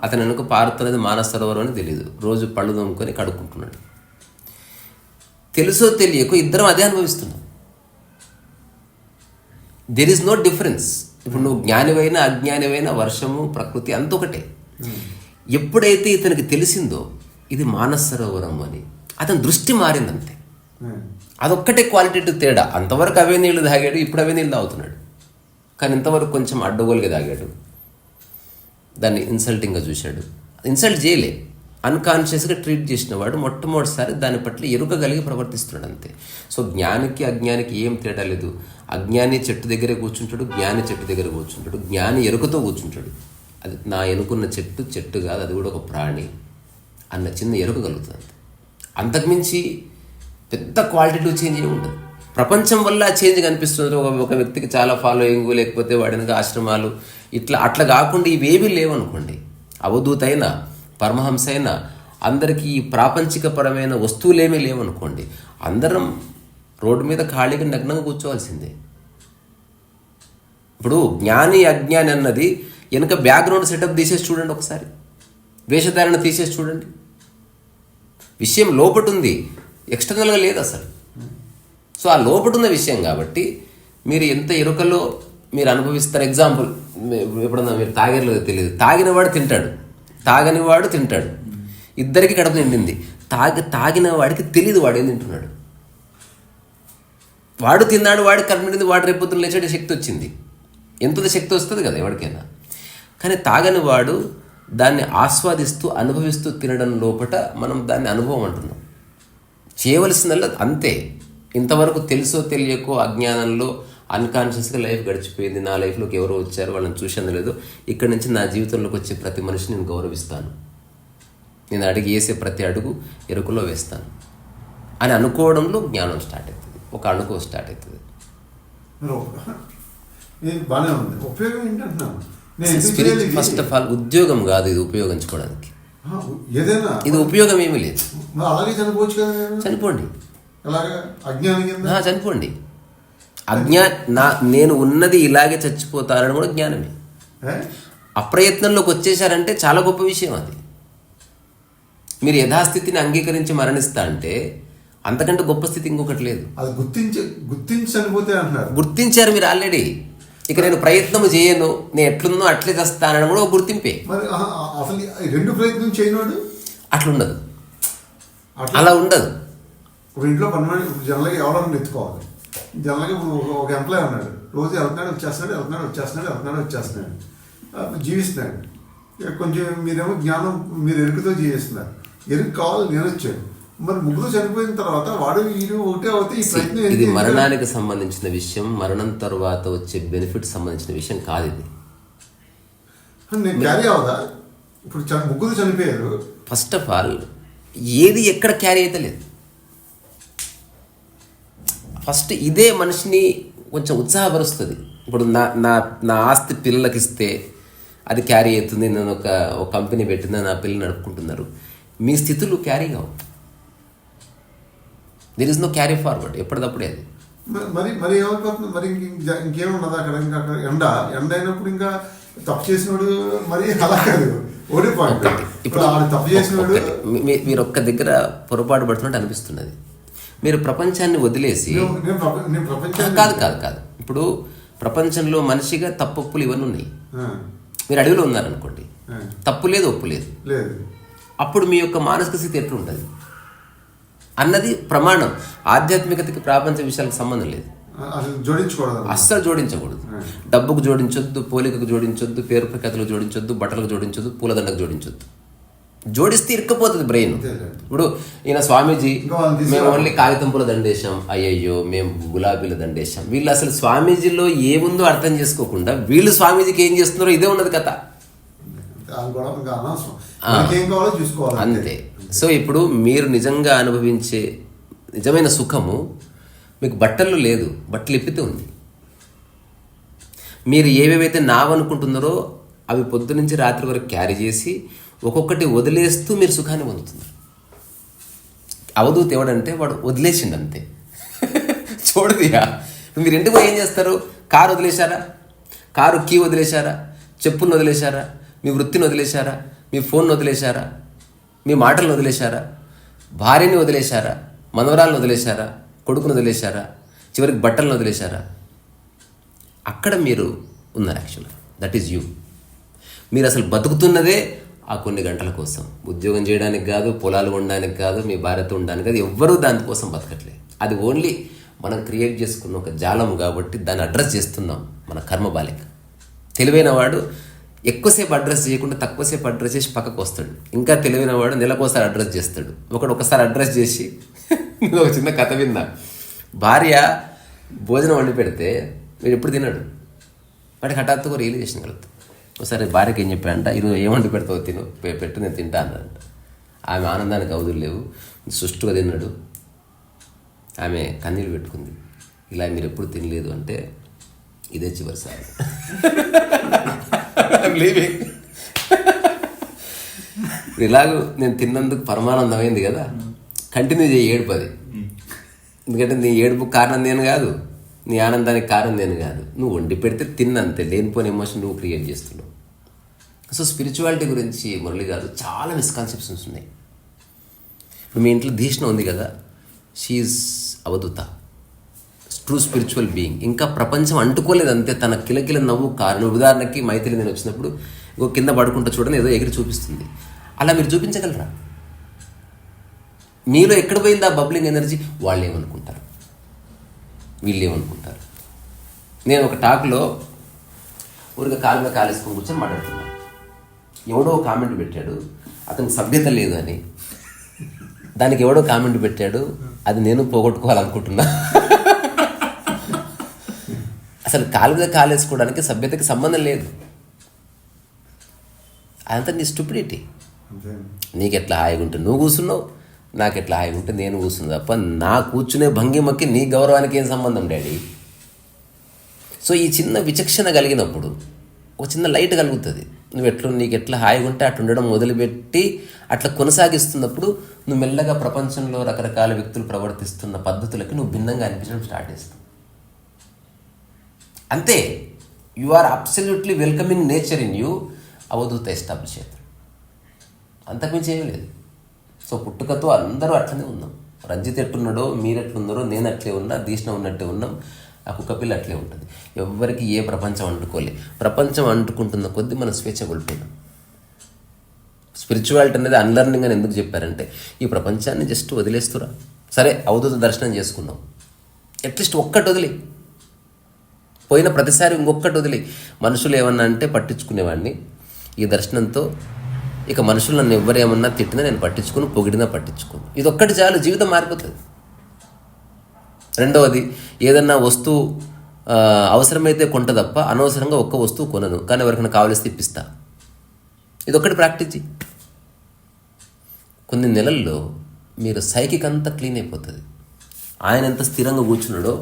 అతను వెనుక పారుతున్నది మానస సరోవరం అని తెలియదు. రోజు పళ్ళు దొమ్ముకొని కడుక్కుంటున్నాడు. తెలుసో తెలియకో ఇద్దరం అదే అనుభవిస్తున్నాం. There is no difference. ఇప్పుడు నువ్వు జ్ఞానివైనా అజ్ఞానివైనా వర్షము ప్రకృతి అంత ఒకటే. ఎప్పుడైతే ఇతనికి తెలిసిందో ఇది మానస సరోవరం అని, అతని దృష్టి మారిందంతే. అదొక్కటే క్వాలిటేటివ్ తేడా. అంతవరకు అవే నీళ్ళు తాగాడు, ఇప్పుడు అవే నీళ్ళు తాగుతున్నాడు. కానీ ఇంతవరకు కొంచెం అడ్డగోలుగా తాగాడు, దాన్ని ఇన్సల్టింగ్గా చూశాడు. ఇన్సల్ట్ చేయలే, అన్కాన్షియస్గా ట్రీట్ చేసిన వాడు మొట్టమొదటిసారి దాని పట్ల ఎరుక కలిగి ప్రవర్తిస్తున్నాడు అంతే. సో జ్ఞానికి అజ్ఞానికి ఏం తేడా లేదు. అజ్ఞాని చెట్టు దగ్గరే కూర్చుంటాడు, జ్ఞాని చెట్టు దగ్గర కూర్చుంటాడు. జ్ఞాని ఎరుకతో కూర్చుంటాడు. అది నా ఎనుకున్న చెట్టు కాదు, అది కూడా ఒక ప్రాణి అన్న చిన్న ఎరుక కలుగుతుంది. అంతకుమించి పెద్ద క్వాలిటేటివ్ చేంజ్ ఏమి ఉండదు. ప్రపంచం వల్ల ఆ చేంజ్ కనిపిస్తుంది. ఒక వ్యక్తికి చాలా ఫాలోయింగ్, లేకపోతే వాడికి ఆశ్రమాలు, అట్లా కాకుండా ఇవేమీ లేవనుకోండి. అవధూత అయినా పరమహంస అయినా అందరికీ ఈ ప్రాపంచికపరమైన వస్తువులేమీ లేవనుకోండి. అందరం రోడ్డు మీద ఖాళీగా నగ్నంగా కూర్చోవలసిందే. ఇప్పుడు జ్ఞాని అజ్ఞాని అన్నది వెనుక బ్యాక్గ్రౌండ్ సెటప్ తీసేసి చూడండి, ఒకసారి వేషధారణ తీసేసి చూడండి. విషయం లోపట ఉంది, ఎక్స్టర్నల్గా లేదు అసలు. సో ఆ లోపటున్న విషయం కాబట్టి మీరు ఎంత ఎరుకలో మీరు అనుభవిస్తారు. ఎగ్జాంపుల్, ఎప్పుడన్నా మీరు తాగేలేదు తెలియదు, తాగినవాడు తింటాడు, తాగనివాడు తింటాడు, ఇద్దరికి కడుపు నిండింది. తాగిన వాడికి తెలియదు వాడు ఏం తింటున్నాడు. వాడు తిన్నాడు, వాడికి కడుపు నిండింది, వాడు రేపొద్దున లేచే శక్తి వచ్చింది. ఎంత శక్తి వస్తుంది కదా ఎవరికైనా. కానీ తాగని వాడు దాన్ని ఆస్వాదిస్తూ అనుభవిస్తూ తినడం లోపట మనం దాన్ని అనుభవం అంటున్నాం. చేయవలసిందల్లా అంతే. ఇంతవరకు తెలుసో తెలియకో అజ్ఞానంలో అన్కాన్షియస్గా లైఫ్ గడిచిపోయింది. నా లైఫ్లోకి ఎవరో వచ్చారు, వాళ్ళని చూసేందు లేదు. ఇక్కడి నుంచి నా జీవితంలోకి వచ్చే ప్రతి మనిషిని నేను గౌరవిస్తాను, నేను అడిగి వేసే ప్రతి అడుగు ఎరుకులో వేస్తాను అని అనుకోవడంలో జ్ఞానం స్టార్ట్ అవుతుంది, ఒక అణుకు స్టార్ట్ అవుతుంది. బాగానే ఉంది. ఉపయోగం ఏంటంటున్నాను ఫస్ట్ ఆఫ్ ఆల్ ఉద్యోగం కాదు ఇది ఉపయోగించుకోవడానికి. ఏదైనా ఇది ఉపయోగం ఏమీ లేదు. అలాగే చనిపోవచ్చు కదా. చనిపోండి, అలాగా అజ్ఞానం చనిపోండి. నేను ఉన్నది ఇలాగే చచ్చిపోతానని కూడా జ్ఞానమే. అప్రయత్నంలోకి వచ్చేసారంటే చాలా గొప్ప విషయం అది. మీరు యథాస్థితిని అంగీకరించి మరణిస్తా అంటే అంతకంటే గొప్ప స్థితి ఇంకొకటి లేదు. అది గుర్తించి చనిపోతే అంటున్నారు. గుర్తించారు మీరు ఆల్రెడీ. ఇక నేను ప్రయత్నం చేయను, నేను ఎట్లుందో అట్లే చేస్తానని కూడా ఒక గుర్తింపే. మరి అసలు రెండు ప్రయత్నం చేయనోడు అట్లుండదు, అలా ఉండదు. ఇప్పుడు ఇంట్లో పని జనరల్గా ఎవరన్నా ఎత్తుకోవాలి. జనరల్గా ఇప్పుడు ఒక ఎంప్లాయ్ ఉన్నాడు, రోజు వచ్చేస్తున్నాడు జీవిస్తున్నాడు. కొంచెం మీరేమో జ్ఞానం మీరు ఎరుకుతో జీవిస్తున్నారు. ఎరుకు కావాలి నేను వచ్చాడు. మరి ముగ్గురు చనిపోయిన తర్వాత వాడు వీడు ఒకటే అవుతే ఈ ప్రయత్నం. ఇది మరణానికి సంబంధించిన విషయం, మరణం తర్వాత వచ్చే బెనిఫిట్ సంబంధించిన విషయం కాదు ఇది. నేను క్యారీ అవదా? ఇప్పుడు ముగ్గురు చనిపోయారు. ఫస్ట్ ఆఫ్ ఆల్ ఏది ఎక్కడ క్యారీ అయితే లేదు. ఫస్ట్ ఇదే మనిషిని కొంచెం ఉత్సాహపరుస్తుంది. ఇప్పుడు నా ఆస్తి పిల్లలకి ఇస్తే అది క్యారీ అవుతుంది. నేను ఒక కంపెనీ పెట్టిందా, నా పిల్లలు నడుపుకుంటున్నారు. మీ స్థితులు క్యారీ కావు. There is no carry forward. ఎప్పటికప్పుడే అది మరి ఏమైపోతుంది? మరి ఇంకేమున్నది అక్కడ? ఇంకా అక్కడ ఎండ అయినప్పుడు ఇంకా తప్పు చేసినోడు మరి అలా కాదు ఓడిపోయింది. ఇప్పుడు తప్పు చేసినోడు మీరు ఒక్క దగ్గర పొరపాటు పడుతున్నట్టు అనిపిస్తున్నది. మీరు ప్రపంచాన్ని వదిలేసి కాదు. ఇప్పుడు ప్రపంచంలో మనిషిగా తప్పులు ఇవన్నీ ఉన్నాయి. మీరు అడవిలో ఉన్నారనుకోండి, తప్పు లేదు, ఒప్పు లేదు. అప్పుడు మీ యొక్క మానసిక స్థితి ఎట్లుంటుంది అన్నది ప్రమాణం. ఆధ్యాత్మికతకి ప్రాపంచ విషయాలకు సంబంధం లేదు. అస్సలు జోడించకూడదు. డబ్బుకు జోడించొద్దు, పోలికకు జోడించొద్దు, పేరు ప్రఖ్యాతులకు జోడించొద్దు, బట్టలకు జోడించొద్దు, పూలదండకు జోడించొద్దు. జోడిస్తే ఇరుక్కపోతుంది బ్రెయిన్. ఇప్పుడు ఈయన స్వామీజీ మేము ఓన్లీ కాగితం పూల దండేశాం, అయ్యయ్యో మేము గులాబీల దండేశాం. వీళ్ళు అసలు స్వామీజీలో ఏముందో అర్థం చేసుకోకుండా వీళ్ళు స్వామీజీకి ఏం చేస్తున్నారో ఇదే ఉన్నది కథ. అంతే. సో ఇప్పుడు మీరు నిజంగా అనుభవించే నిజమైన సుఖము మీకు బట్టల్లో లేదు, బట్టలు ఇప్పితే ఉంది. మీరు ఏవేవైతే నావనుకుంటున్నారో అవి పొద్దు నుంచి రాత్రి వరకు క్యారీ చేసి ఒక్కొక్కటి వదిలేస్తూ మీరు సుఖాన్ని పొందుతున్నారు. అవధూత ఎవడంటే వాడు వదిలేసిండు అంతే. చూడదియా మీరు ఇంటికి ఏం చేస్తారు? కారు వదిలేశారా, కారు కీ వదిలేశారా, చెప్పులను వదిలేశారా, మీ వృత్తిని వదిలేశారా, మీ ఫోన్ను వదిలేశారా, మీ మాటలను వదిలేశారా, భార్యని వదిలేశారా, మనవరాలను వదిలేశారా, కొడుకును వదిలేశారా, చివరికి బట్టలను వదిలేశారా? అక్కడ మీరు ఉన్నారు. యాక్చువల్గా దట్ ఈజ్ యూ. మీరు అసలు బతుకుతున్నదే ఆ కొన్ని గంటల కోసం. ఉద్యోగం చేయడానికి కాదు, పొలాలు ఉండడానికి కాదు, మీ భార్యతో ఉండడానికి కాదు. ఎవ్వరూ దానికోసం బతకట్లేదు. అది ఓన్లీ మనం క్రియేట్ చేసుకున్న ఒక జాలం కాబట్టి దాన్ని అడ్రస్ చేస్తున్నాం. మన కర్మ బాలిక. తెలివైన వాడు ఎక్కువసేపు అడ్రస్ చేయకుండా తక్కువసేపు అడ్రస్ చేసి పక్కకు వస్తాడు. ఇంకా తెలివైన వాడు నెలకోసారి అడ్రస్ చేస్తాడు. ఒకసారి అడ్రస్ చేసి ఒక చిన్న కథ విన్నా. భార్య భోజనం వండి పెడితే వీడు ఎప్పుడు తిన్నాడు. వాడికి హఠాత్తుగా రియలైజేషన్ కలుగుతుంది. ఒకసారి భార్యకి ఏం చెప్పాడంట, ఈరోజు ఏం వండి పెడతావు, పెట్టు నేను తింటా అన్నాడంట. ఆమె ఆనందానికి అవధులు లేవు, సుష్టుగా తిన్నాడు. ఆమె కన్నీళ్ళు పెట్టుకుంది. ఇలా మీరు ఎప్పుడు తినలేదు అంటే ఇదే చివరిసారి. లీవింగ్. ఇలాగూ నేను తిన్నందుకు పరమానందమైంది కదా, కంటిన్యూ చేయి ఏడుపది. ఎందుకంటే నీ ఏడుపు కారణం నేను కాదు, నీ ఆనందానికి కారణం నేను కాదు. నువ్వు వండి పెడితే తిన్నంతే, లేనిపోయిన ఎమోషన్ నువ్వు క్రియేట్ చేస్తున్నావు. సో స్పిరిచువాలిటీ గురించి మురళి గారు చాలా మిస్కాన్సెప్షన్స్ ఉన్నాయి. ఇప్పుడు మీ ఇంట్లో ధీష్ణ ఉంది కదా, షీఈస్ అవధూత, ట్రూ స్పిరిచువల్ బీయింగ్. ఇంకా ప్రపంచం అంటుకోలేదు అంతే, తన కిలకిల నవ్వు కారణం. ఉదాహరణకి మైథిలి నేను వచ్చినప్పుడు ఇంకో కింద పడుకుంటా చూడండి ఏదో ఎగిరి చూపిస్తుంది. అలా మీరు చూపించగలరా? మీలో ఎక్కడ పోయింది ఆ బబ్లింగ్ ఎనర్జీ? వాళ్ళు ఏమనుకుంటారు, వీళ్ళు ఏమనుకుంటారు? నేను ఒక టాక్లో ఊరిగా కాలు మీద కాలేసుకొని కూర్చొని మాట్లాడుతున్నాను. ఎవడో కామెంట్ పెట్టాడు అతనికి సభ్యత లేదు అని, దానికి ఎవడో కామెంట్ పెట్టాడు అది నేను పోగొట్టుకోవాలనుకుంటున్నా. అసలు కాలు మీద కాలేసుకోవడానికి సభ్యతకి సంబంధం లేదు. అదంతా నీ స్టూపిడిటీ. అంతే. నీకు ఎట్లా హాయిగా ఉంటే నువ్వు కూర్చున్నావు, నాకు ఎట్లా హాయిగా ఉంటే నేను కూర్చున్నా తప్ప నా కూర్చునే భంగిమకి నీ గౌరవానికి ఏం సంబంధం డాడీ. సో ఈ చిన్న విచక్షణ కలిగినప్పుడు ఒక చిన్న లైట్ కలుగుతుంది. నీకు ఎట్లా హాయిగా ఉంటే అట్లా ఉండడం మొదలుపెట్టి అట్లా కొనసాగిస్తున్నప్పుడు నువ్వు మెల్లగా ప్రపంచంలో రకరకాల వ్యక్తులు ప్రవర్తిస్తున్న పద్ధతులకి నువ్వు భిన్నంగా అనిపించడం స్టార్ట్ చేస్తావు. అంతే. You are absolutely welcoming nature in you. అవధూత ఎస్టాబ్లిష్ అవుతాడు. అంతకుమించి ఏమీ లేదు. సో పుట్టుకతో అందరూ అట్లనే ఉన్నాం. రంజిత్ ఎట్టున్నాడో, మీరు ఎట్లున్నారో, నేను అట్లే ఉన్నా, దీష్ణ ఉన్నట్టే ఉన్నాం, ఆ కుక్కపిల్ల అట్లే ఉంటుంది. ఎవ్వరికి ఏ ప్రపంచం అంటుకోలే. ప్రపంచం అంటుకుంటున్న కొద్దీ మనం స్వేచ్ఛ కోల్పోయినాం. స్పిరిచువాలిటీ అనేది అన్లర్నింగ్ అని ఎందుకు చెప్పారంటే ఈ ప్రపంచాన్ని జస్ట్ వదిలేస్తురా. సరే అవధూత దర్శనం చేసుకున్నాం, అట్లీస్ట్ ఒక్కటి వదిలి, పోయిన ప్రతిసారి ఇంకొక్కటి వదిలి. మనుషులు ఏమన్నా అంటే పట్టించుకునేవాడిని. ఈ దర్శనంతో ఇక మనుషులు నన్ను ఎవరేమన్నా తిట్టినా నేను పట్టించుకుని, పొగిడినా పట్టించుకోను. ఇదొక్కటి చాలు, జీవితం మారిపోతుంది. రెండవది, ఏదన్నా వస్తువు అవసరమైతే కొంట తప్ప అనవసరంగా ఒక్క వస్తువు కొనను, కానీ ఎవరికైనా కావలిస్తే ఇప్పిస్తా. ఇదొక్కటి ప్రాక్టీస్ చేయి. కొన్ని నెలల్లో మీరు సైకిక్ అంతా క్లీన్ అయిపోతుంది. ఆయన ఎంత స్థిరంగా కూర్చున్నాడో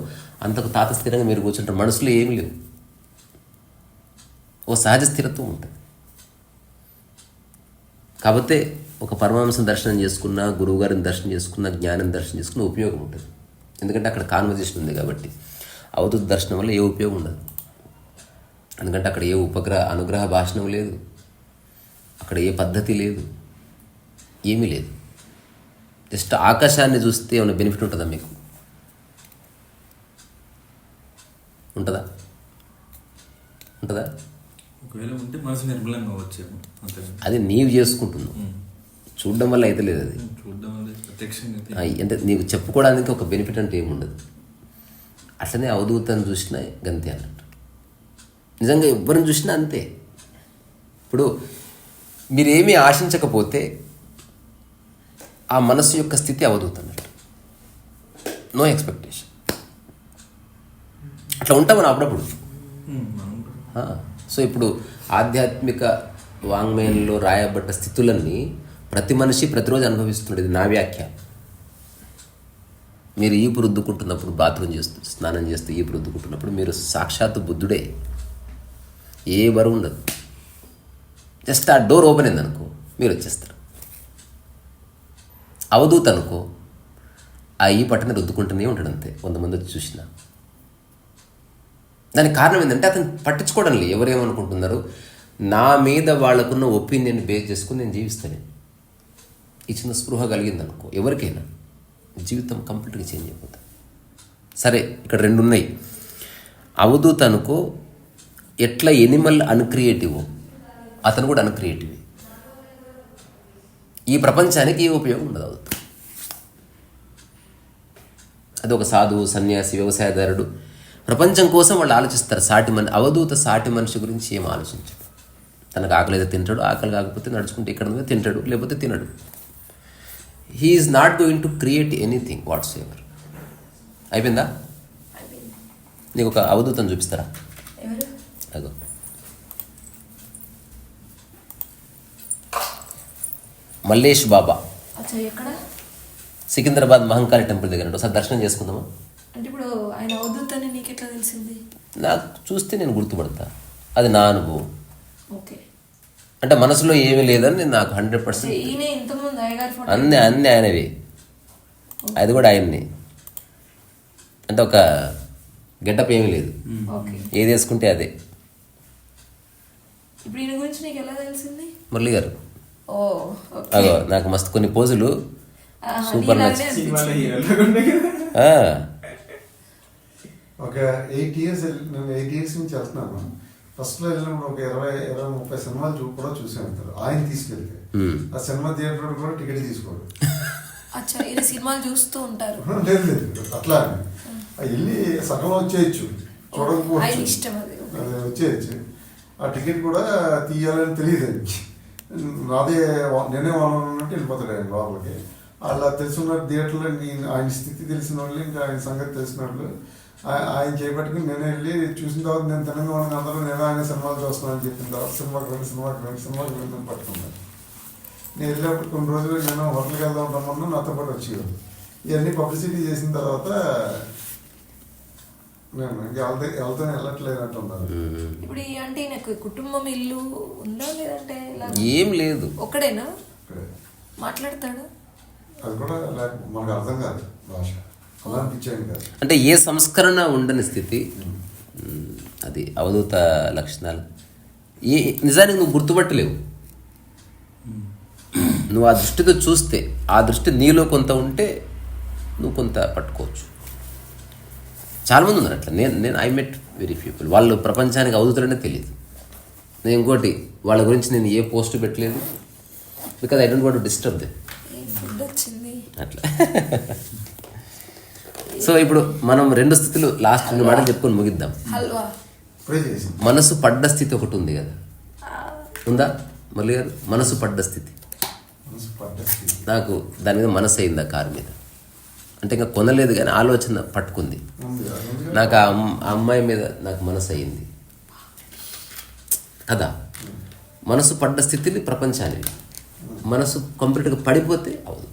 అంతకు తాత స్థిరంగా మీరు కూర్చుంటారు. మనసులో ఏమి లేవు, ఓ సహజ స్థిరత్వం ఉంటుంది. కాకపోతే ఒక పరమహంసను దర్శనం చేసుకున్నా, గురువుగారిని దర్శనం చేసుకున్నా, జ్ఞానం దర్శనం చేసుకున్న ఉపయోగం ఉంటుంది. ఎందుకంటే అక్కడ కాన్వర్జేషన్ ఉంది కాబట్టి. అవధూత దర్శనం వల్ల ఏ ఉపయోగం ఉండదు. ఎందుకంటే అక్కడ ఏ అనుగ్రహ భాషణం లేదు, అక్కడ ఏ పద్ధతి లేదు, ఏమీ లేదు. జస్ట్ ఆకాశాన్ని చూస్తే ఏమైనా బెనిఫిట్ ఉంటుందా మీకు? ఉంటుందా? ఒకవేళ ఉంటే మనసు నిర్మలంగా వచ్చేమో. అది నీవు చేసుకుంటున్నావు, చూడడం వల్ల అయితే లేదు. అది చూడడం వల్ల ప్రత్యక్షంగా అంటే నీకు చెప్పుకోవడానికి ఒక బెనిఫిట్ అంటే ఏముండదు. అట్లనే అవధూతను చూసినా గంతే అన్నట్టు. నిజంగా ఎవరిని చూసినా అంతే. ఇప్పుడు మీరేమీ ఆశించకపోతే ఆ మనసు యొక్క స్థితి అవధూత అన్నట్టు. No expectation. అట్లా ఉంటాం మనం అప్పుడప్పుడు. సో ఇప్పుడు ఆధ్యాత్మిక వాంగ్మయంలో రాయబడ్డ స్థితులన్నీ ప్రతి మనిషి ప్రతిరోజు అనుభవిస్తున్నాడు. ఇది నా వ్యాఖ్య. మీరు ఈపు రుద్దుకుంటున్నప్పుడు, బాత్రూమ్ చేస్తూ, స్నానం చేస్తూ ఈపు రుద్దుకుంటున్నప్పుడు మీరు సాక్షాత్తు బుద్ధుడే. ఏ బరువు ఉండదు. జస్ట్ ఆ డోర్ ఓపెన్ అయిందనుకో మీరు వచ్చేస్తారు. అవధూత అనుకో ఆ ఈ పట్టని రుద్దుకుంటూనే ఉంటాడు అంతే. కొంతమంది వచ్చి చూసినా. దానికి కారణం ఏంటంటే అతను పట్టించుకోవడం లేదు ఎవరేమనుకుంటున్నారు. నా మీద వాళ్ళకున్న ఒపీనియన్ బేస్ చేసుకుని నేను జీవిస్తాను. ఈ చిన్న స్పృహ కలిగిందనుకో ఎవరికైనా జీవితం కంప్లీట్గా చేంజ్ అయిపోతుంది. సరే ఇక్కడ రెండు ఉన్నాయి. అవధూత అనుకో ఎట్లా ఎనిమల్ అన్క్రియేటివ్, అతను కూడా అన్క్రియేటివ్. ఈ ప్రపంచానికి ఏ ఉపయోగం ఉండదు అవధూత. అది ఒక సాధువు, సన్యాసి, వ్యవసాయదారుడు ప్రపంచం కోసం వాళ్ళు ఆలోచిస్తారు. అవధూత సాటి మనిషి గురించి ఏం ఆలోచించాడు. తనకు ఆకలి అయితే తింటాడు, ఆకలి కాకపోతే నడుచుకుంటే ఇక్కడ తింటాడు, లేకపోతే తినడు. He is not going to create anything what's ever. అయిపోయిందా? నీకు ఒక అవధూతం చూపిస్తారా? అదో మల్లేష్ బాబా, సికింద్రాబాద్ మహంకాళి టెంపుల్ దగ్గర. ఒకసారి దర్శనం చేసుకుందామా? అంటే ఇప్పుడు ఆయన అవధూతని నీకు ఎట్లా తెలిసింది? నాకు చూస్తే నేను గుర్తుపడతా. అది నా అనుభవం. ఓకే. అంటే మనసులో ఏమీ లేదని నాకు 100% అన్నీ ఆయనవి. అది కూడా ఆయన్ని. అంటే ఒక గెటప్ ఏమీ లేదు, ఏది వేసుకుంటే అదే. ఇప్పుడు ఈయన గురించి నీకు ఎలా తెలిసింది? మురళి గారు అగో నాకు మస్తు కొన్ని పోజులు సూపర్ నచ్చింది. ఒక 8 years నేను 8 years నుంచి వెళ్తున్నాను. ఫస్ట్లో వెళ్ళినప్పుడు ఒక 20-30 సినిమాలు కూడా చూసి వెళ్తారు ఆయన తీసుకెళ్తే. ఆ సినిమా థియేటర్ కూడా టికెట్ తీసుకోడు. సినిమాలు చూస్తూ ఉంటారు. లేదు లేదు అట్లా వెళ్ళి సగంలో వచ్చేయచ్చు, చూడకపోవచ్చు, వచ్చేయచ్చు. ఆ టికెట్ కూడా తీయాలని తెలియదు. నాదే నేనే వాళ్ళ ఉన్నట్టు వెళ్ళిపోతాడు ఆయన లోపలికి. అలా తెలుసున్న థియేటర్లో ఆయన స్థితి తెలిసిన వాళ్ళు, ఇంకా ఆయన సంగతి తెలిసిన వాళ్ళు ఆయన చేపట్టుకుని నేనే వెళ్ళి చూసిన తర్వాత నేను తెలంగాణ అందరూ నేను ఆయన సినిమాలు చూస్తున్నానని చెప్పిన తర్వాత సినిమాకి వెళ్ళి పట్టుకున్నాను. నేను వెళ్ళినప్పుడు కొన్ని రోజులు నేను హోటల్కి వెళ్దాం రమ్మన్నా నాతో పాటు వచ్చేవాడు. ఇవన్నీ పబ్లిసిటీ చేసిన తర్వాత నేను ఇంకా వెళ్ళట్లేనట్టు ఉన్నారు. ఇప్పుడు ఈ అంటే నాకు కుటుంబం ఇల్లు ఉందా లేదంటే ఏం లేదు, ఒక్కడేనా మాట్లాడతాడా? అది కూడా మనకు అర్థం కాదు భాష, అలా అనిపించాను కాదు. అంటే ఏ సంస్కరణ ఉండని స్థితి. అది అవధూత లక్షణాలు. నిజానికి నువ్వు గుర్తుపట్టలేవు. నువ్వు ఆ దృష్టితో చూస్తే, ఆ దృష్టి నీలో కొంత ఉంటే నువ్వు కొంత పట్టుకోవచ్చు. చాలామంది ఉన్నారు అట్లా. నేను ఐ మెట్ వెరీ పీపుల్. వాళ్ళు ప్రపంచానికి అవధూతులనే తెలియదు. నేను ఇంకోటి, వాళ్ళ గురించి నేను ఏ పోస్ట్ పెట్టలేదు, because I don't want to disturb them. అట్లా. సో ఇప్పుడు మనం 2 స్థితులు, లాస్ట్ 2 మాటలు చెప్పుకొని ముగిద్దాం. మనసు పడ్డ స్థితి ఒకటి ఉంది కదా, ఉందా మళ్ళీ గారు? మనసు పడ్డ స్థితి. నాకు దాని మీద మనసు అయిందా కారు మీద, అంటే ఇంకా కొనలేదు కానీ ఆలోచన పట్టుకుంది. నాకు ఆ అమ్మాయి మీద నాకు మనసు అయింది కదా. మనసు పడ్డ స్థితిని ప్రపంచానికి, మనసు కంప్లీట్గా పడిపోతే అవుతుంది.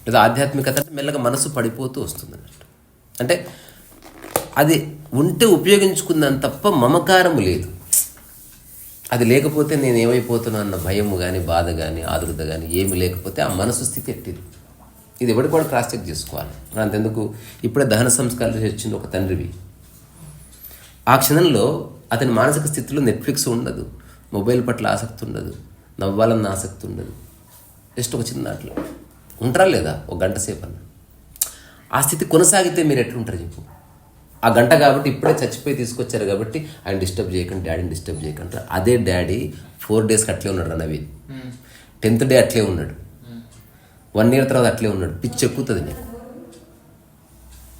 లేదా ఆధ్యాత్మికత అంటే మెల్లగా మనసు పడిపోతూ వస్తుంది అన్నట్టు. అంటే అది ఉంటే ఉపయోగించుకుందాని తప్ప మమకారము లేదు. అది లేకపోతే నేను ఏమైపోతున్నా అన్న భయము కానీ, బాధ కానీ, ఆదుర్ద కానీ ఏమి లేకపోతే ఆ మనసు స్థితి ఎట్టిది. ఇది ఎవరికి కూడా క్రాస్ చెక్ చేసుకోవాలి. అంతెందుకు, ఇప్పుడే దహన సంస్కారాలు వచ్చింది ఒక తండ్రివి. ఆ క్షణంలో అతని మానసిక స్థితిలో నెట్ఫ్లిక్స్ ఉండదు, మొబైల్ పట్ల ఆసక్తి ఉండదు, నవ్వాలన్న ఆసక్తి ఉండదు. జస్ట్ ఒక చిన్న అట్లా ఉంటారా లేదా ఒక గంట సేపు అన్న. ఆ స్థితి కొనసాగితే మీరు ఎట్లుంటారు చెప్పు. ఆ గంట కాబట్టి ఇప్పుడే చచ్చిపోయి తీసుకొచ్చారు కాబట్టి ఆయన డిస్టర్బ్ చేయకండి, డాడీని డిస్టర్బ్ చేయకండి. అదే డాడీ 4 డేస్కి అట్లే ఉన్నాడు. నవీన్ 10th డే అట్లే ఉన్నాడు, 1 year తర్వాత అట్లే ఉన్నాడు. పిచ్చి ఎక్కుతుంది నీకు,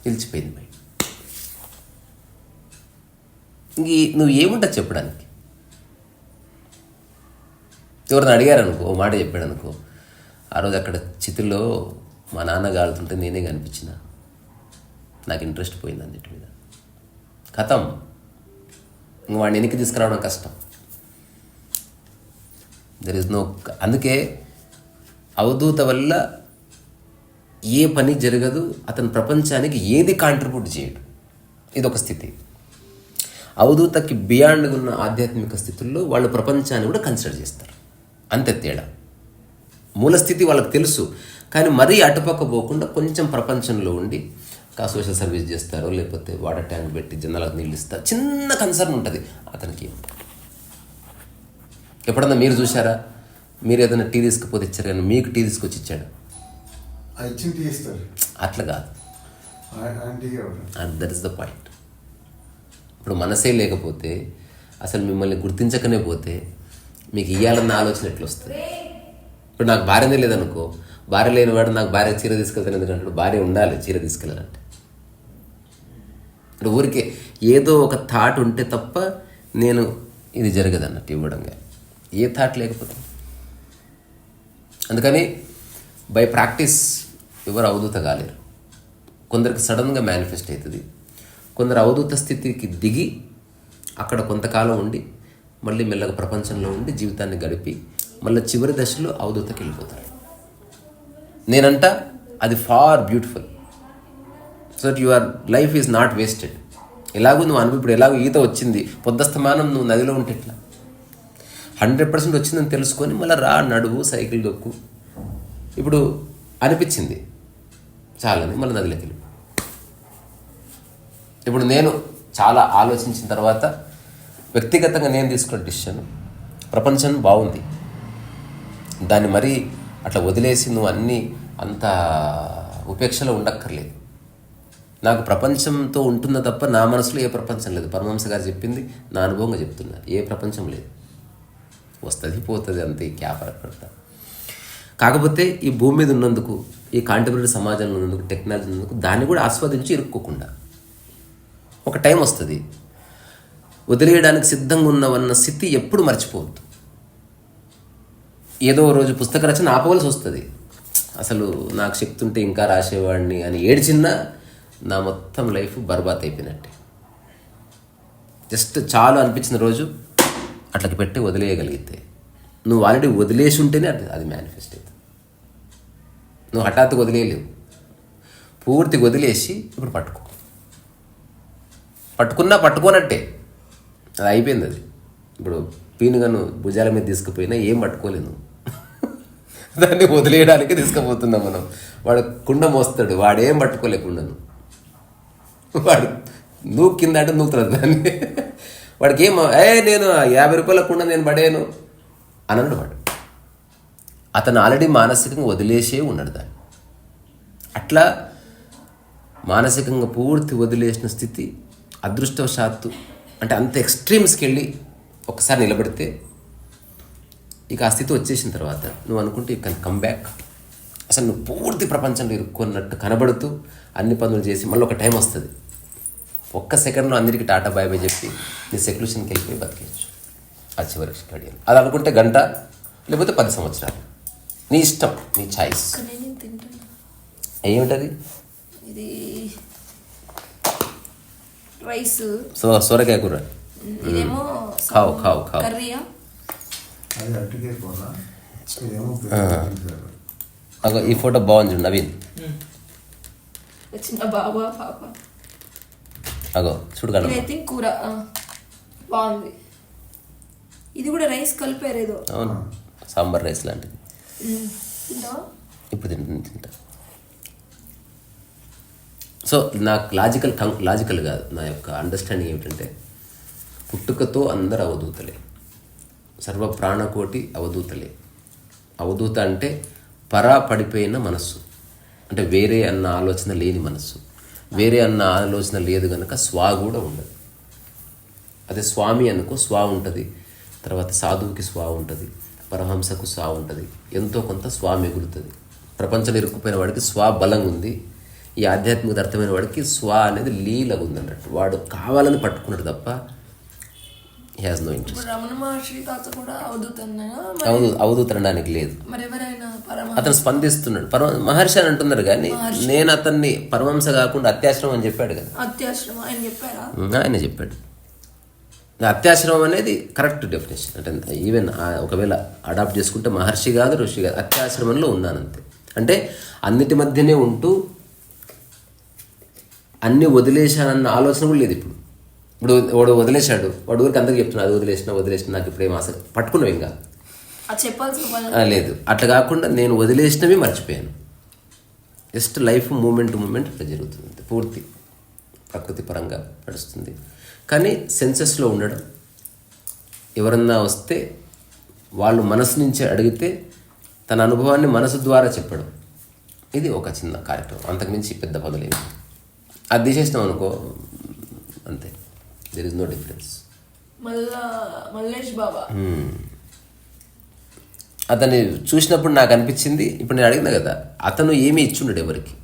నిలిచిపోయింది బయట. ఇంక నువ్వు ఏముంటా చెప్పడానికి? ఎవరిని అడిగారు అనుకో, ఓ మాట చెప్పాడు అనుకో, ఆ రోజు అక్కడ చితుల్లో మా నాన్న గాలుతుంటే నేనే కనిపించిన, నాకు ఇంట్రెస్ట్ పోయింది అన్నిటి మీద, కథం. ఇంక వాడిని వెనక్కి తీసుకురావడం కష్టం. There is no. అందుకే అవధూత వల్ల ఏ పని జరగదు, అతని ప్రపంచానికి ఏది కాంట్రిబ్యూట్ చేయడు. ఇదొక స్థితి. అవధూతకి బియాండ్ ఉన్న ఆధ్యాత్మిక స్థితుల్లో వాళ్ళు ప్రపంచాన్ని కూడా కన్సిడర్ చేస్తారు. అంతే తేడా. మూలస్థితి వాళ్ళకి తెలుసు, కానీ మరీ అటుపక్క పోకుండా కొంచెం ప్రపంచంలో ఉండి సోషల్ సర్వీస్ చేస్తారో, లేకపోతే వాటర్ ట్యాంక్ పెట్టి జనాలకు నీళ్ళు ఇస్తారు. చిన్న కన్సర్న్ ఉంటుంది అతనికి. ఎప్పుడన్నా మీరు చూసారా? మీరు ఏదైనా టీ తీసుకుపోతే ఇచ్చారు కానీ మీకు టీ తీసుకొచ్చి ఇచ్చాడు? అట్లా కాదు. That is the point. ఇప్పుడు మనసే లేకపోతే, అసలు మిమ్మల్ని గుర్తించకనే పోతే మీకు ఇవ్వాలన్న ఆలోచన ఎట్లా వస్తుంది? ఇప్పుడు నాకు భార్యనే లేదనుకో, భార్య లేనివాడు నాకు భార్య చీర తీసుకెళ్తాను ఎందుకంటే భార్య ఉండాలి చీర తీసుకెళ్ళాలంటే. ఇప్పుడు ఊరికే ఏదో ఒక థాట్ ఉంటే తప్ప నేను ఇది జరగదు అన్నట్టు ఇవ్వడంగా. ఏ థాట్ లేకపోతే. అందుకని బై ప్రాక్టీస్ ఎవరు అవధూత కాలేరు. కొందరికి సడన్గా మేనిఫెస్ట్ అవుతుంది, కొందరు అవధూత స్థితికి దిగి అక్కడ కొంతకాలం ఉండి మళ్ళీ మెల్లగా ప్రపంచంలో ఉండి జీవితాన్ని గడిపి మళ్ళీ చివరి దశలో అవధూతకి వెళ్ళిపోతారు. నేనంట అది far beautiful. So that your life is not wasted. ఎలాగో నువ్వు అనుభవం, ఇప్పుడు ఎలాగో ఈత వచ్చింది, పొద్దస్తమానం నువ్వు నదిలో ఉంటే ఎట్లా? 100% వచ్చిందని తెలుసుకొని మళ్ళీ రా, నడువు, సైకిల్ దొక్కు. ఇప్పుడు అనిపించింది చాలని మళ్ళీ నదిలోకి వెళ్ళి. ఇప్పుడు నేను చాలా ఆలోచించిన తర్వాత వ్యక్తిగతంగా నేను తీసుకున్న డిసిషన్, ప్రపంచం బాగుంది, దాన్ని మరీ అట్లా వదిలేసి నువ్వు అన్నీ అంత ఉపేక్షలో ఉండక్కర్లేదు. నాకు ప్రపంచంతో ఉంటున్న తప్ప నా మనసులో ఏ ప్రపంచం లేదు. పరమహంస గారు చెప్పింది నా అనుభవంగా చెప్తున్నా. ఏ ప్రపంచం లేదు, వస్తుంది పోతుంది, అంతే. క్యాపర్ పడతా. కాకపోతే ఈ భూమి మీద ఉన్నందుకు, ఈ కాంటెంపరీ సమాజంలో ఉన్నందుకు, టెక్నాలజీ ఉన్నందుకు దాన్ని కూడా ఆస్వాదించి ఇరుక్కోకుండా ఒక టైం వస్తుంది. వదిలేయడానికి సిద్ధంగా ఉన్నవన్న స్థితి ఎప్పుడు మర్చిపోవద్దు. ఏదో రోజు పుస్తక రచన ఆపవలసి వస్తుంది. అసలు నాకు శక్తి ఉంటే ఇంకా రాసేవాడిని అని ఏడ్చిన్నా నా మొత్తం లైఫ్ బర్బాద్ అయిపోయినట్టే. జస్ట్ చాలు అనిపించిన రోజు అట్లకి పెట్టి వదిలేయగలిగితే, నువ్వు ఆల్రెడీ వదిలేసి ఉంటేనే అది మేనిఫెస్ట్ అవుతుంది. నువ్వు హఠాత్తుగా వదిలేయలేవు. పూర్తిగా వదిలేసి ఇప్పుడు పట్టుకున్నా పట్టుకోనట్టే, అది అయిపోయింది. అది ఇప్పుడు పీనుగను భుజాల మీద తీసుకుపోయినా ఏం పట్టుకోలేను, దాన్ని వదిలేయడానికి తీసుకుపోతున్నాం మనం. వాడు కుండ మోస్తాడు, వాడేం పట్టుకోలే కుండను. వాడు నువ్వు కింద అంటే నూకుతుంది దాన్ని. వాడికి నేను 50 రూపాయల కుండ నేను పడేను అన్నాడు వాడు. అతను ఆల్రెడీ మానసికంగా వదిలేసే ఉన్నాడు దాన్ని. అట్లా మానసికంగా పూర్తి వదిలేసిన స్థితి అదృష్టవశాత్తు అంటే అంత ఎక్స్ట్రీమ్స్కి వెళ్ళి ఒకసారి నిలబడితే ఇక ఆ స్థితి వచ్చేసిన తర్వాత నువ్వు అనుకుంటే యూ కెన్ కమ్ బ్యాక్. అసలు నువ్వు పూర్తి ప్రపంచంలో ఇరుక్కున్నట్టు కనబడుతూ అన్ని పనులు చేసి మళ్ళీ ఒక టైం వస్తుంది, ఒక్క సెకండ్లో అందరికీ టాటా బాయ్ బాయ్ చెప్పి నీ సెక్లూషన్కి వెళ్ళిపోయి బతికేయచ్చు ఆ చివరి గడియలు. అది అనుకుంటే గంట లేకపోతే 10 సంవత్సరాలు, నీ ఇష్టం, నీ ఛాయిస్. ఏమిటది? ఇది రైస్, సొరకాయ కూర. ఇదేమో ఖావ్ కర్రీయా? అది అట్టుకే కూర, ఇదేమో అగో ఈ ఫోటో బాగుంది చూడు నవీన్. చిన్న బాబా పాప. అగో చూడు కదా, ఐ థింక్ కూర బాగుంది. ఇది కూడా రైస్ కలిపారు ఏదో. అవును, సాంబార్ రైస్ లాంటిది. తింటావా? ఇప్పుడు తింటా. సో నాకు లాజికల్ కాదు, నా యొక్క అండర్స్టాండింగ్ ఏమిటంటే పుట్టుకతో అందరు అవధూతలే, సర్వ ప్రాణకోటి అవధూతలే. అవధూత అంటే పడిపోయిన మనస్సు, అంటే వేరే అన్న ఆలోచన లేని మనస్సు. వేరే అన్న ఆలోచన లేదు కనుక స్వా కూడా ఉండదు. అదే స్వామి అనుకో స్వా ఉంటుంది, తర్వాత సాధువుకి స్వా ఉంటుంది, పరమహంసకు స్వా ఉంటుంది, ఎంతో కొంత స్వా మిగులుతుంది. ప్రపంచంలో ఇరుక్కుపోయిన వాడికి స్వా బలంగా ఉంది, ఈ ఆధ్యాత్మికత అర్థమైన వాడికి స్వా అనేది లీలగా ఉంది అన్నట్టు. వాడు కావాలని పట్టుకున్నాడు తప్ప he has no interest. Ramana Maharshi తాత కూడా అవధూత అనడానికి లేదు, మరి ఎవరైనా అతను స్పందిస్తున్నాడు. మహర్షి అని అంటున్నారు కానీ నేను అతన్ని పరమహంస కాకుండా అత్యాశ్రమం అని చెప్పాడు కదా. అత్యాశ్రమం ఆయన చెప్పారా? ఆయన చెప్పాడు. అత్యాశ్రమం అనేది కరెక్ట్ డెఫినేషన్. అంటే ఈవెన్ ఒకవేళ అడాప్ట్ చేసుకుంటే మహర్షి కాదు ఋషి కాదు, అత్యాశ్రమంలో ఉన్నానంతే. అంటే అన్నిటి మధ్యనే ఉంటూ అన్నీ వదిలేశానన్న ఆలోచన కూడా లేదు ఇప్పుడు. వాడు వదిలేశాడు, వాడు ఊరికి అందరికి చెప్తున్నాడు అది వదిలేసిన నాకు ఇప్పుడు ఏం ఆసక్తి పట్టుకున్నావు ఇంకా చెప్పాల్సిన లేదు. అట్లా కాకుండా నేను వదిలేసినవి మర్చిపోయాను. జస్ట్ లైఫ్ మూమెంట్ ఇట్లా జరుగుతుంది, పూర్తి ప్రకృతి పరంగా నడుస్తుంది. కానీ సెన్సెస్లో ఉండడం, ఎవరన్నా వస్తే వాళ్ళు మనసు నుంచి అడిగితే తన అనుభవాన్ని మనసు ద్వారా చెప్పడం, ఇది ఒక చిన్న కార్యక్రమం. అంతకుమించి పెద్ద పనులేమి. అది తీసేసినాం అనుకో అంతే, there is no difference. Mallesh Baba అతన్ని చూసినప్పుడు నాకు అనిపించింది, ఇప్పుడు నేను అడిగినా కదా, అతను ఏమీ ఇచ్చుండడు ఎవరికి.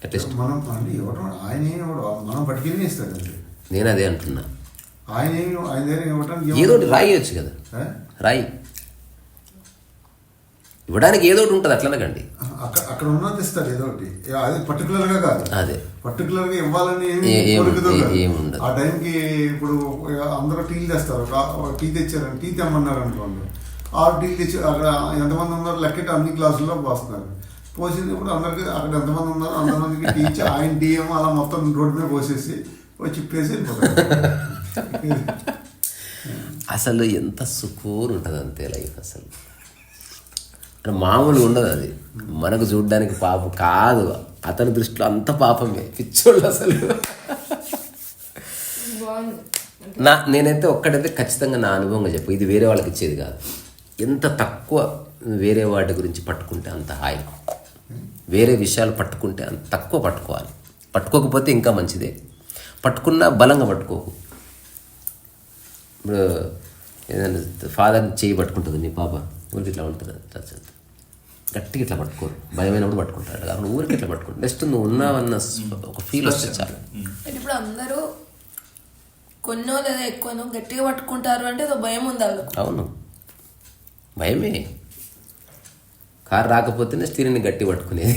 అట్లీస్ట్ మనం అంటే ఎవరు ఆయన మనం పట్టుకెళ్ళి ఇస్తాడండి. నేను అదే అంటున్నా, ఆయన దగ్గర ఇవ్వడానికి ఏదో ఒకటి రాయొచ్చు కదా, రాయి ఇవ్వడానికి ఏదో ఒకటి ఉంటుంది. అట్లనకండి, అక్కడ ఉన్నది ఇస్తారు ఏదో ఒకటి, అది పర్టికులర్ గా కాదు, అదే పర్టికులర్ గా ఇవ్వాలని ఏముండదు. ఆ టైంకి ఇప్పుడు అందరూ టీలు తెస్తారు, టీ తెచ్చారని టీ తెమ్మన్నారు అనుకోండి, 6 టీలు తెచ్చి అక్కడ ఎంతమంది ఉన్నారో లెక్కటి అన్ని క్లాసుల్లో పోస్తున్నారు. పోసింది ఇప్పుడు అందరికి అక్కడ ఎంతమంది ఉన్నారో అంతమందికి టీ ఇచ్చి ఆయన టీ ఏమో అలా మొత్తం రోడ్డు మీద పోసేసి చిప్పేసి వెళ్ళిపోతారు. అసలు ఎంత సుకూన్ ఉంటుంది అంతే లైఫ్. అసలు మామూలుగా ఉండదు అది. మనకు చూడడానికి పాపం కాదు, అతని దృష్టిలో అంత పాపమే, పిచ్చోళ్ళు అసలు. నేనైతే ఒక్కడైతే ఖచ్చితంగా నా అనుభవంగా చెప్పు, ఇది వేరే వాళ్ళకి ఇచ్చేది కాదు. ఎంత తక్కువ వేరే వాటి గురించి పట్టుకుంటే అంత హాయి, వేరే విషయాలు పట్టుకుంటే అంత తక్కువ పట్టుకోవాలి. పట్టుకోకపోతే ఇంకా మంచిదే, పట్టుకున్నా బలంగా పట్టుకోకు. ఇప్పుడు ఏదైనా ఫాదర్ని చేయి పట్టుకుంటుంది నీ పాప, ఊరికి ఇట్లా ఉంటుంది, గట్టిగా ఇట్లా పట్టుకోరు, భయమైనప్పుడు పట్టుకుంటాడు. కాబట్టి ఊరికి ఇట్లా పట్టుకుంటాడు, నెక్స్ట్ నువ్వు ఉన్నావన్న ఒక ఫీల్ వస్తే చాలు. ఇప్పుడు అందరూ కొన్నో లేదా ఎక్కువనో గట్టిగా పట్టుకుంటారు అంటే భయం ఉంది వాళ్ళకు. అవును, భయమే. కారు రాకపోతేనే స్టీరింగ్ని గట్టి పట్టుకునేది.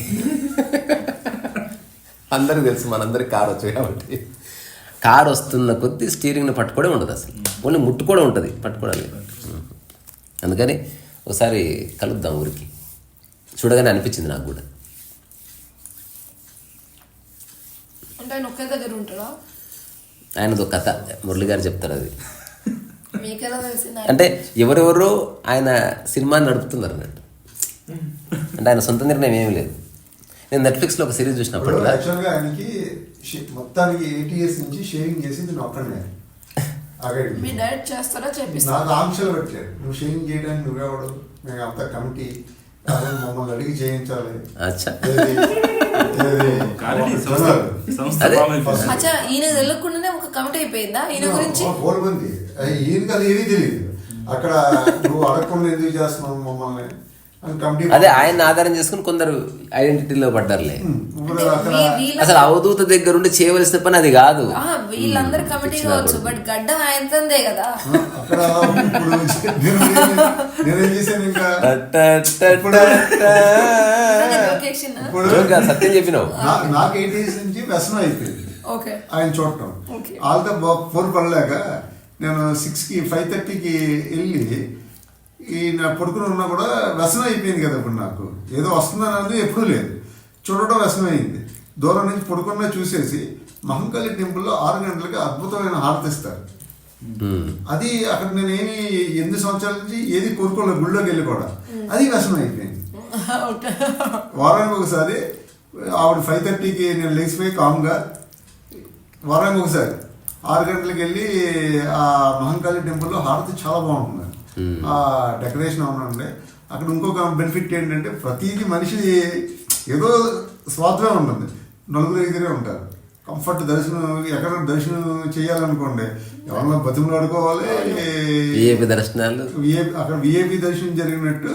అందరికి తెలుసు, మనందరికి కారు వచ్చాయి కాబట్టి. కారు వస్తున్న కొద్దీ స్టీరింగ్ని పట్టుకోవడం ఉండదు, అసలు ఓన్లీ ముట్టుకోవడం ఉంటుంది, పట్టుకోవడానికి. అందుకని ఒకసారి కలుద్దాం ఊరికి. చూడగానే అనిపించింది నాకు కూడా. అంటే ఆయన ఒకే దగ్గర ఉంటాడా? ఆయనది ఒక కథ, మురళి గారు చెప్తారు అది. మీకెలా తెలిసింది? అంటే ఎవరెవరో ఆయన సినిమాని నడుపుతున్నారు అన్నట్టు. అంటే ఆయన సొంత నిర్ణయం ఏమీ లేదు. నేను నెట్ఫ్లిక్స్లో ఒక సిరీస్ చూసినప్పుడు యాక్చువల్గా ఆయనకి మొత్తానికి 8 years నుంచి షేవింగ్ చేసింది నేను ఒక్కడే. మీ డైరెక్ట్ చేస్తారా చేపిస్తారా? నాకు ఆంక్షలు పెట్టలేదు, నువ్వు షేవింగ్ చేయడానికి నువ్వెవడు, మేము అంతా కమిటీ మమ్మల్ని అడిగి చేయించాలి. అచ్చా అచ్చా, ఈయన తెలియకుండానే ఒక కమిటీ అయిపోయిందా ఈయన గురించి? పోల్బంది ఈయనకి అది ఏమీ తెలియదు. అక్కడ నువ్వు అడగకుండా ఎందుకు చేస్తున్నావు మమ్మల్ని అని కమిటీ. అదే ఆయన ఆధారం చేసుకుని కొందరు ఐడెంటిటీలో పడ్డారులే. అసలు అవధూత దగ్గర ఉండి చేయవలసిన పని అది కాదు. వీళ్ళందరూ కమిటీ కావచ్చు, బట్ గడ్డ ఆయనదే కదా. అక్కడ నేనేం చేశాను ఇంకా సత్యం చెప్పినావు. నాకు 8 years నుంచి వ్యసనం అయిపోయింది ఆయన చూడటం. వాళ్ళతో ఫోన్ పడలేక నేను 6కి 5:30కి వెళ్ళి నా పడుకుని ఉన్నా కూడా వ్యసనం అయిపోయింది కదా. ఇప్పుడు నాకు ఏదో వస్తుందని అనేది ఎప్పుడూ లేదు, చూడటం వ్యసనం అయింది. దూరం నుంచి పడుకున్నా చూసేసి మహంకాళి టెంపుల్లో 6 గంటలకి అద్భుతమైన హారతి ఇస్తారు. అది అక్కడ నేను 8 సంవత్సరాల నుంచి ఏది కోరుకోలేదు, గుళ్ళోకి వెళ్ళి కూడా. అది వ్యసనం అయిపోయింది. వారానికి ఒకసారి ఆవిడ 5:30కి నేను లేచిపోయి కామ్గా వారానికి ఒకసారి 6 గంటలకు వెళ్ళి ఆ మహంకాళి టెంపుల్లో హారతి చాలా బాగుంటుంది. ఆ డెకరేషన్ అవునండి. అక్కడ ఇంకొక బెనిఫిట్ ఏంటంటే ప్రతిదీ మనిషి ఏదో స్వార్థమే ఉంటుంది, నలుగురు ఎదురే ఉంటారు. కంఫర్ట్ దర్శనం, ఎక్కడ దర్శనం చేయాలనుకోండి ఎవరన్నా బతుకులు ఆడుకోవాలి. దర్శనాలు అక్కడ విఐపి దర్శనం జరిగినట్టు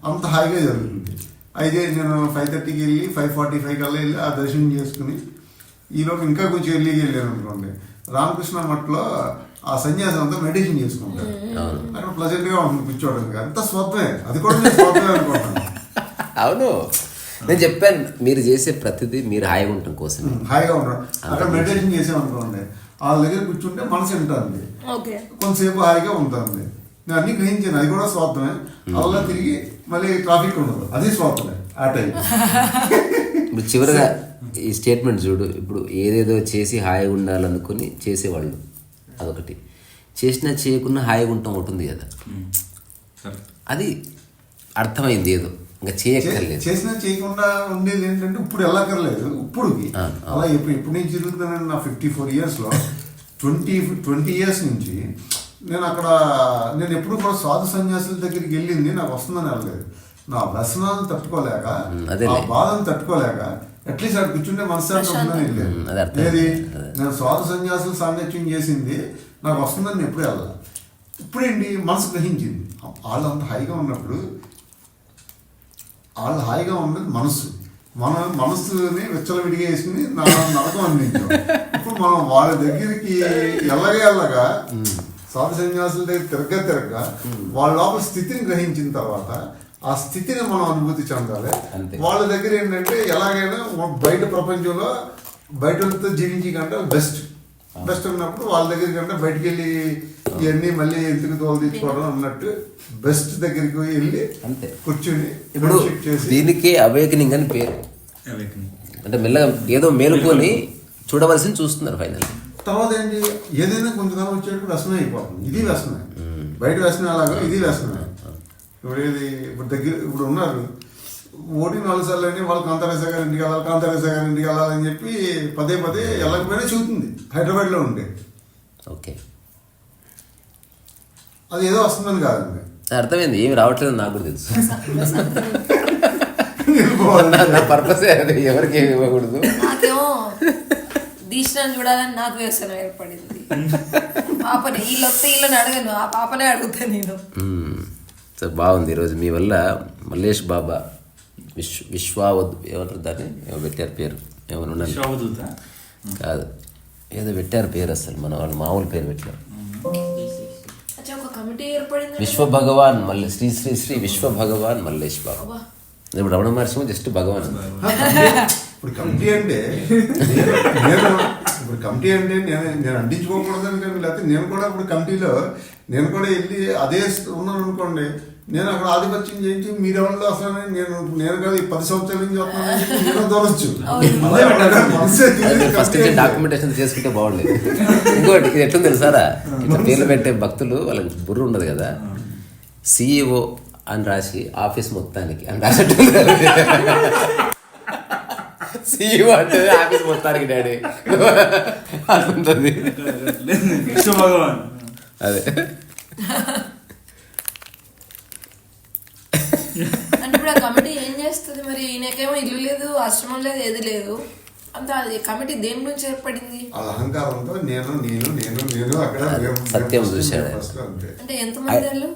అంత హాయిగా జరుగుతుంది. అయితే నేను 5:30కి వెళ్ళి 5:45 కల్లా వెళ్ళి ఆ దర్శనం చేసుకుని ఈలోపు ఇంకా కొంచెం వెళ్ళాను అనుకోండి, రామకృష్ణ మఠలో ఆ సన్యాసం అంతా మెడిటేషన్ చేసుకుంటారు. అక్కడ ప్లజెంట్ గా ఉంటుంది కూర్చోవడానికి. అంత స్వత్వమే, అది కూడా నేను స్వత్వమే అనుకుంటాను. అవును, నేను చెప్పాను మీరు చేసే ప్రతిదీ మీరు హాయిగా ఉండటం కోసం. హాయిగా ఉండడం. అక్కడ మెడిటేషన్ చేసామనుకోండి, వాళ్ళ దగ్గర కూర్చుంటే మనసు ఉంటుంది, కొంతసేపు హాయిగా ఉంటుంది. నేను అన్ని గ్రహించాను, అది కూడా స్వార్థమే. అలా తిరిగి మళ్ళీ ట్రాఫిక్ ఉండదు, అది స్వార్థమే ఆ టైం. ఇప్పుడు చివరిగా ఈ స్టేట్మెంట్ చూడు. ఇప్పుడు ఏదేదో చేసి హాయిగా ఉండాలనుకుని చేసేవాళ్ళు అదొకటి, చేసినా చేయకున్నా హాయిగా ఉంటాం ఉంటుంది కదా, అది అర్థమైంది. ఏదో ఇంకా చేయక్కర్లేదు, చేసినా చేయకుండా ఉండేది ఏంటంటే ఇప్పుడు వెళ్ళక్కర్లేదు. ఇప్పుడుకి అలా ఎప్పుడు నుంచి జరుగుతుందండి. నా 54 yearsలో 20 years నుంచి నేను అక్కడ నేను ఎప్పుడు కూడా సాధు సన్యాసుల దగ్గరికి వెళ్ళింది నాకు వస్తుందని వెళ్ళలేదు. నా వ్యసనాలను తట్టుకోలేక, ఆ బాధను తట్టుకోలేక అట్లీస్ట్ అక్కడ కూర్చుంటే మనశ్శాంతి ఉంటుందని వెళ్ళలేదు. ఏది నేను సాధు సన్యాసులు సాంగత్యం చేసింది నాకు వస్తుందని నేను ఎప్పుడు వెళ్ళాలి. ఇప్పుడేంటి మనసు గ్రహించింది. వాళ్ళు అంత హాయిగా ఉన్నప్పుడు, వాళ్ళు హాయిగా ఉన్నది మనస్సు. మన మనస్సుని విచ్చలవిడిగా వేసుకుని నరకం అందించాం. ఇప్పుడు మనం వాళ్ళ దగ్గరికి వెళ్ళగా సాధు సన్యాసుల దగ్గర తిరగగా వాళ్ళ లోపల స్థితిని గ్రహించిన తర్వాత ఆ స్థితిని మనం అనుభూతి చెందాలి. వాళ్ళ దగ్గర ఏంటంటే ఎలాగైనా బయట ప్రపంచంలో బయటతో జీవించి కంటే బెస్ట్ ఉన్నప్పుడు వాళ్ళ దగ్గర కంటే బయటికి వెళ్ళి ఇవన్నీ మళ్ళీ ఎందుకు తోలు తీసుకోవడం అన్నట్టు బెస్ట్ దగ్గరికి వెళ్ళి కూర్చుని ఇప్పుడు దీనికి అవేకనింగ్ అని పేరు. అంటే మెల్లగా ఏదో మేలుకొని చూడవలసింది చూస్తున్నారు ఫైనల్. తర్వాత ఏంటి, ఏదైనా కొంతకాలం వచ్చేటప్పుడు వ్యసనం అయిపోతుంది. ఇది వ్యసనమే, బయట వ్యసనం అలాగా ఇది వ్యసనమే. ఇప్పుడు ఉన్నారు ఓడి 4 సార్లు అని వాళ్ళు కాంతారాజా గారి ఇంటికి వెళ్ళాలని చెప్పి పదే వెళ్ళకపోయినా చూస్తుంది హైదరాబాద్లో ఉండే. ఓకే, అది ఏదో వస్తుందని కాదండి, అర్థమైంది. ఏమి రావట్లేదు నాకు కూడా తెలుసు. నా పర్పసే అది, ఎవరికి ఏమి ఇవ్వకూడదు. నాకేమో దీక్షను చూడాలని నాకు వ్యసనం ఏర్పడింది. పాపని వీళ్ళని అడగను, ఆ పాపనే అడుగుతాను నేను. సార్ బాగుంది. ఈరోజు మీ వల్ల మల్లేష్ బాబా విశ్వావధు ఏమంటారు దాన్ని, ఏమో పెట్టారు పేరు, ఏమన్నా కాదు ఏదో పెట్టారు పేరు, అసలు మన వాళ్ళు మామూలు పేరు పెట్టారు. ఒక కమిటీ ఏర్పడింది. విశ్వ భగవాన్ మల్లె శ్రీ శ్రీ శ్రీ విశ్వ భగవాన్ మల్లేష్ బాబు. అబ్బా. ఇప్పుడు రమణ మహర్షి జస్ట్ భగవాన్. ఇప్పుడు కమిటీ అంటే ఇప్పుడు కమిటీ అంటే నేను అంటించుకోకూడదని కానీ, లేకపోతే నేను కూడా ఇప్పుడు కమిటీలో నేను కూడా వెళ్ళి అదే ఉన్నాను అనుకోండి, నేను అక్కడ ఆధిపత్యం చేయించి మీరెవరిలో అసలు నేను కదా 10 సంవత్సరాల నుంచి వస్తున్నాను నేను దూరొచ్చు. ఫస్ట్ డాక్యుమెంటేషన్ చేసుకుంటే బాగుండేది. ఇంకోటి ఇది ఎట్లా తెలుసారా, ఇట్లా పేర్లు పెట్టే భక్తులు వాళ్ళకి బుర్ర ఉండదు కదా, సిఇఓ అని రాసి ఆఫీస్ మొత్తానికి అని రాసేట్టు. సిఇఓ అంటే ఆఫీస్ మొత్తానికి డాడీ ఉంటుంది. భగవాన్ అదే అంటే ఇప్పుడు ఆ కమిటీ ఏం చేస్తుంది మరి? ఈయనకేమో ఇల్లు లేదు, ఆశ్రమం లేదు, ఏది లేదు. అంత అది కమిటీ దేని గురించి ఏర్పడింది? వాళ్ళ అహంకారంతో నేను నేను నేను నేను అక్కడ సత్యం చూశాడు. అంటే ఎంతమంది వాళ్ళు?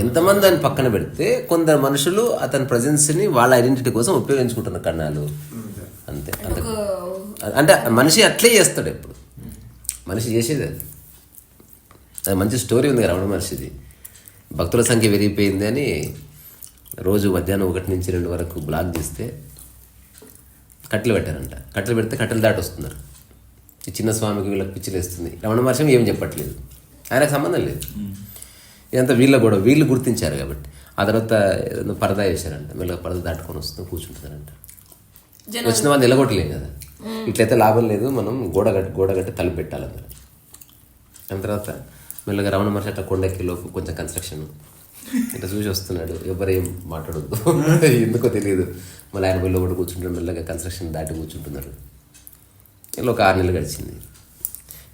ఎంతమంది అని పక్కన పెడితే కొందరు మనుషులు అతని ప్రజెన్స్ని వాళ్ళ ఐడెంటిటీ కోసం ఉపయోగించుకుంటున్నారు కన్నాలు. అంతే. అంటే మనిషి అట్లే చేస్తాడు ఎప్పుడు, మనిషి చేసేది అది. అది మంచి స్టోరీ ఉంది రమణ మహర్షిది. భక్తుల సంఖ్య పెరిగిపోయింది అని రోజు మధ్యాహ్నం 1 నుంచి 2 వరకు బ్లాక్ చేస్తే కట్టెలు పెట్టారంట. కట్టెలు పెడితే కట్టెలు దాటి వస్తున్నారు. ఈ చిన్న స్వామికి వీళ్ళకి పిచ్చిలేస్తుంది. రమణ మహర్షి ఏం చెప్పట్లేదు, ఆయనకు సంబంధం లేదు. ఇదంతా వీళ్ళ కూడా వీళ్ళు గుర్తించారు కాబట్టి. ఆ తర్వాత పరదా వేశారంట, మెల్లగా పరదా దాటుకొని వస్తూ కూర్చుంటున్నారంట. వచ్చిన వాళ్ళు నిలగొట్టలేం కదా, ఇట్లయితే లాభం లేదు, మనం గోడగట్టి తలుపు పెట్టాలన్నారు. దాని తర్వాత మెల్లగా రమణ మహర్షి అట్లా కొండెక్కి లోపు కొంచెం కన్స్ట్రక్షన్ ఇట్లా చూసి వస్తున్నాడు. ఎవరేం మాట్లాడొద్దు, ఎందుకో తెలియదు. మళ్ళీ ఆయన వెళ్ళి ఒకటి కూర్చుంటాడు, మెల్లగా కన్స్ట్రక్షన్ దాటి కూర్చుంటున్నారు. ఇలా ఒక 6 నెలలు గడిచింది.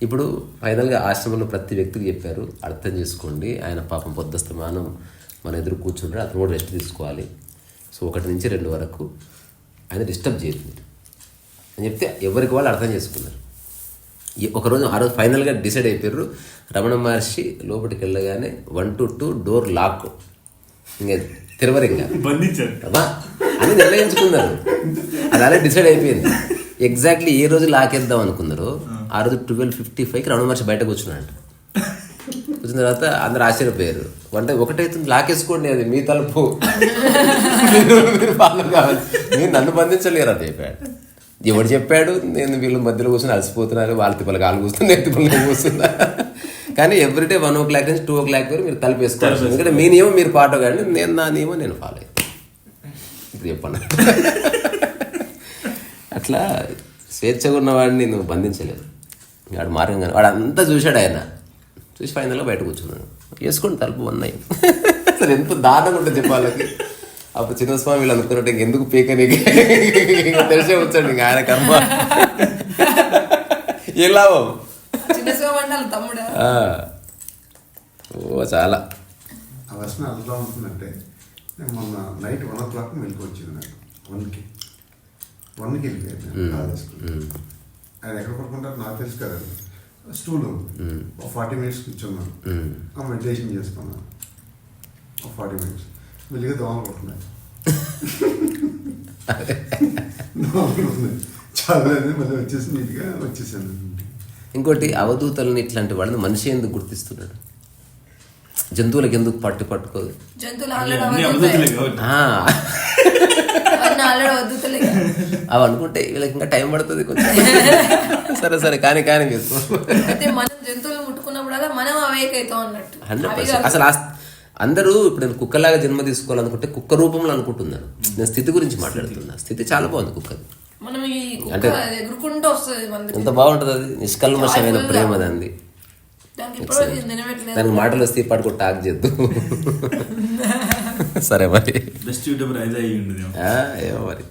ఇప్పుడు ఫైనల్గా ఆశ్రమంలో ప్రతి వ్యక్తికి చెప్పారు, అర్థం చేసుకోండి, ఆయన పాపం పొద్దుస్తమానం మన ఎదురు కూర్చుంటాడు, అతను కూడా రెస్ట్ తీసుకోవాలి. సో 1 నుంచి 2 వరకు ఆయన డిస్టర్బ్ చేయదు అని చెప్తే ఎవరికి వాళ్ళు అర్థం చేసుకున్నారు. ఒకరోజు ఆ రోజు ఫైనల్గా డిసైడ్ అయిపోయారు. రమణ మహర్షి లోపలికి వెళ్ళగానే 1 to 2 డోర్ లాక్, ఇంకా తెరవరు, ఇంకా బంధించారు అమ్మా అని నిర్ణయించుకున్నారు. అది అలా డిసైడ్ అయిపోయింది. ఎగ్జాక్ట్లీ ఏ రోజు లాకేద్దాం అనుకున్నారు, ఆ రోజు 12:55కి రమణ మహర్షి బయట కూర్చున్నాడు. కూర్చున్న తర్వాత అందరు ఆశ్చర్యపోయారు. అంటే ఒకటైతుంది, లాకేసుకోండి, అది మీ తలుపు, మీరు ఫాలో కావాలి, మీరు నన్ను బంధించలేరు అని చెప్పాడు. ఎవడు చెప్పాడు? నేను వీళ్ళు మధ్యలో కూర్చొని అలసిపోతున్నారు, వాళ్ళ తిప్పలు కాలు కూర్చుని నేను తిప్పలు కూర్చున్నా. కానీ ఎవ్రీడే 1 o'clock నుంచి 2 o'clock వరకు మీరు తలుపు వేసుకోవాలి. ఎందుకంటే మీ నియమం మీరు పాటో కానీ నేను నా నియమం నేను ఫాలో అయ్యాను. ఇప్పుడు చెప్పండి. అట్లా స్వేచ్ఛగా ఉన్నవాడిని నువ్వు బంధించలేదు. వాడు మార్గం కానీ వాడు అంతా చూశాడు. ఆయన చూసి ఫైనల్గా బయట కూర్చున్నాను, వేసుకోండి తలుపు ఉన్నాయి. అసలు ఎంత దారుణంగా ఉంటుంది చెప్పాలకి. అప్పుడు చిన్నస్వామి వీళ్ళు అనుకున్నట్టు ఇంకెందుకు పీకనికి తెలిసే వచ్చాడు, ఇంకా ఆయన కర్మ ఏ లాభం. ఓ చాలా ఆ వర్షం ఎలా ఉంటుందంటే, నేను మొన్న నైట్ 1 o'clock మెలకు వచ్చింది. నాకు 1కి వెళ్ళిపోయాను కాలేజ్కి. ఆయన ఎక్కడ పడుకుంటారు నాకు తెలుసు కదా, స్టూల్ ఉంది. ఒక 40 minutes కూర్చున్నాను, మెడిటేషన్ చేసుకున్నాను. ఒక 40 minutes మెల్లిగా దోమలు కొట్టున్నాయి. చాలా మళ్ళీ వచ్చేసి నీట్గా వచ్చేసాను. ఇంకోటి అవధూతలని ఇట్లాంటి వాళ్ళని మనిషి ఎందుకు గుర్తిస్తున్నాడు? జంతువులకు ఎందుకు పట్టుకోదు? అవి అనుకుంటే వీళ్ళకి ఇంకా టైం పడుతుంది కొంచెం. సరే కానీ మనం జంతువులు ముట్టుకున్నప్పుడు మనం అవేక్ అవుతాం అన్నట్టు. 100%. అసలు అందరూ ఇప్పుడు నేను కుక్కలాగా జన్మ తీసుకోవాలనుకుంటే కుక్క రూపంలో అనుకుంటున్నాను. నేను స్థితి గురించి మాట్లాడుతున్నా. స్థితి చాలా బాగుంది కుక్కది. అంటే ఎంత బాగుంటుంది అది, నిష్కల్మషమైన ప్రేమ దాన్ని. దానికి మాటలు వస్తే పాటుకో టాక్ చేద్దు. సరే మరి బెస్ట్ యూట్యూబర్ అయితే అయ్యి ఉండదు ఏమో మరి.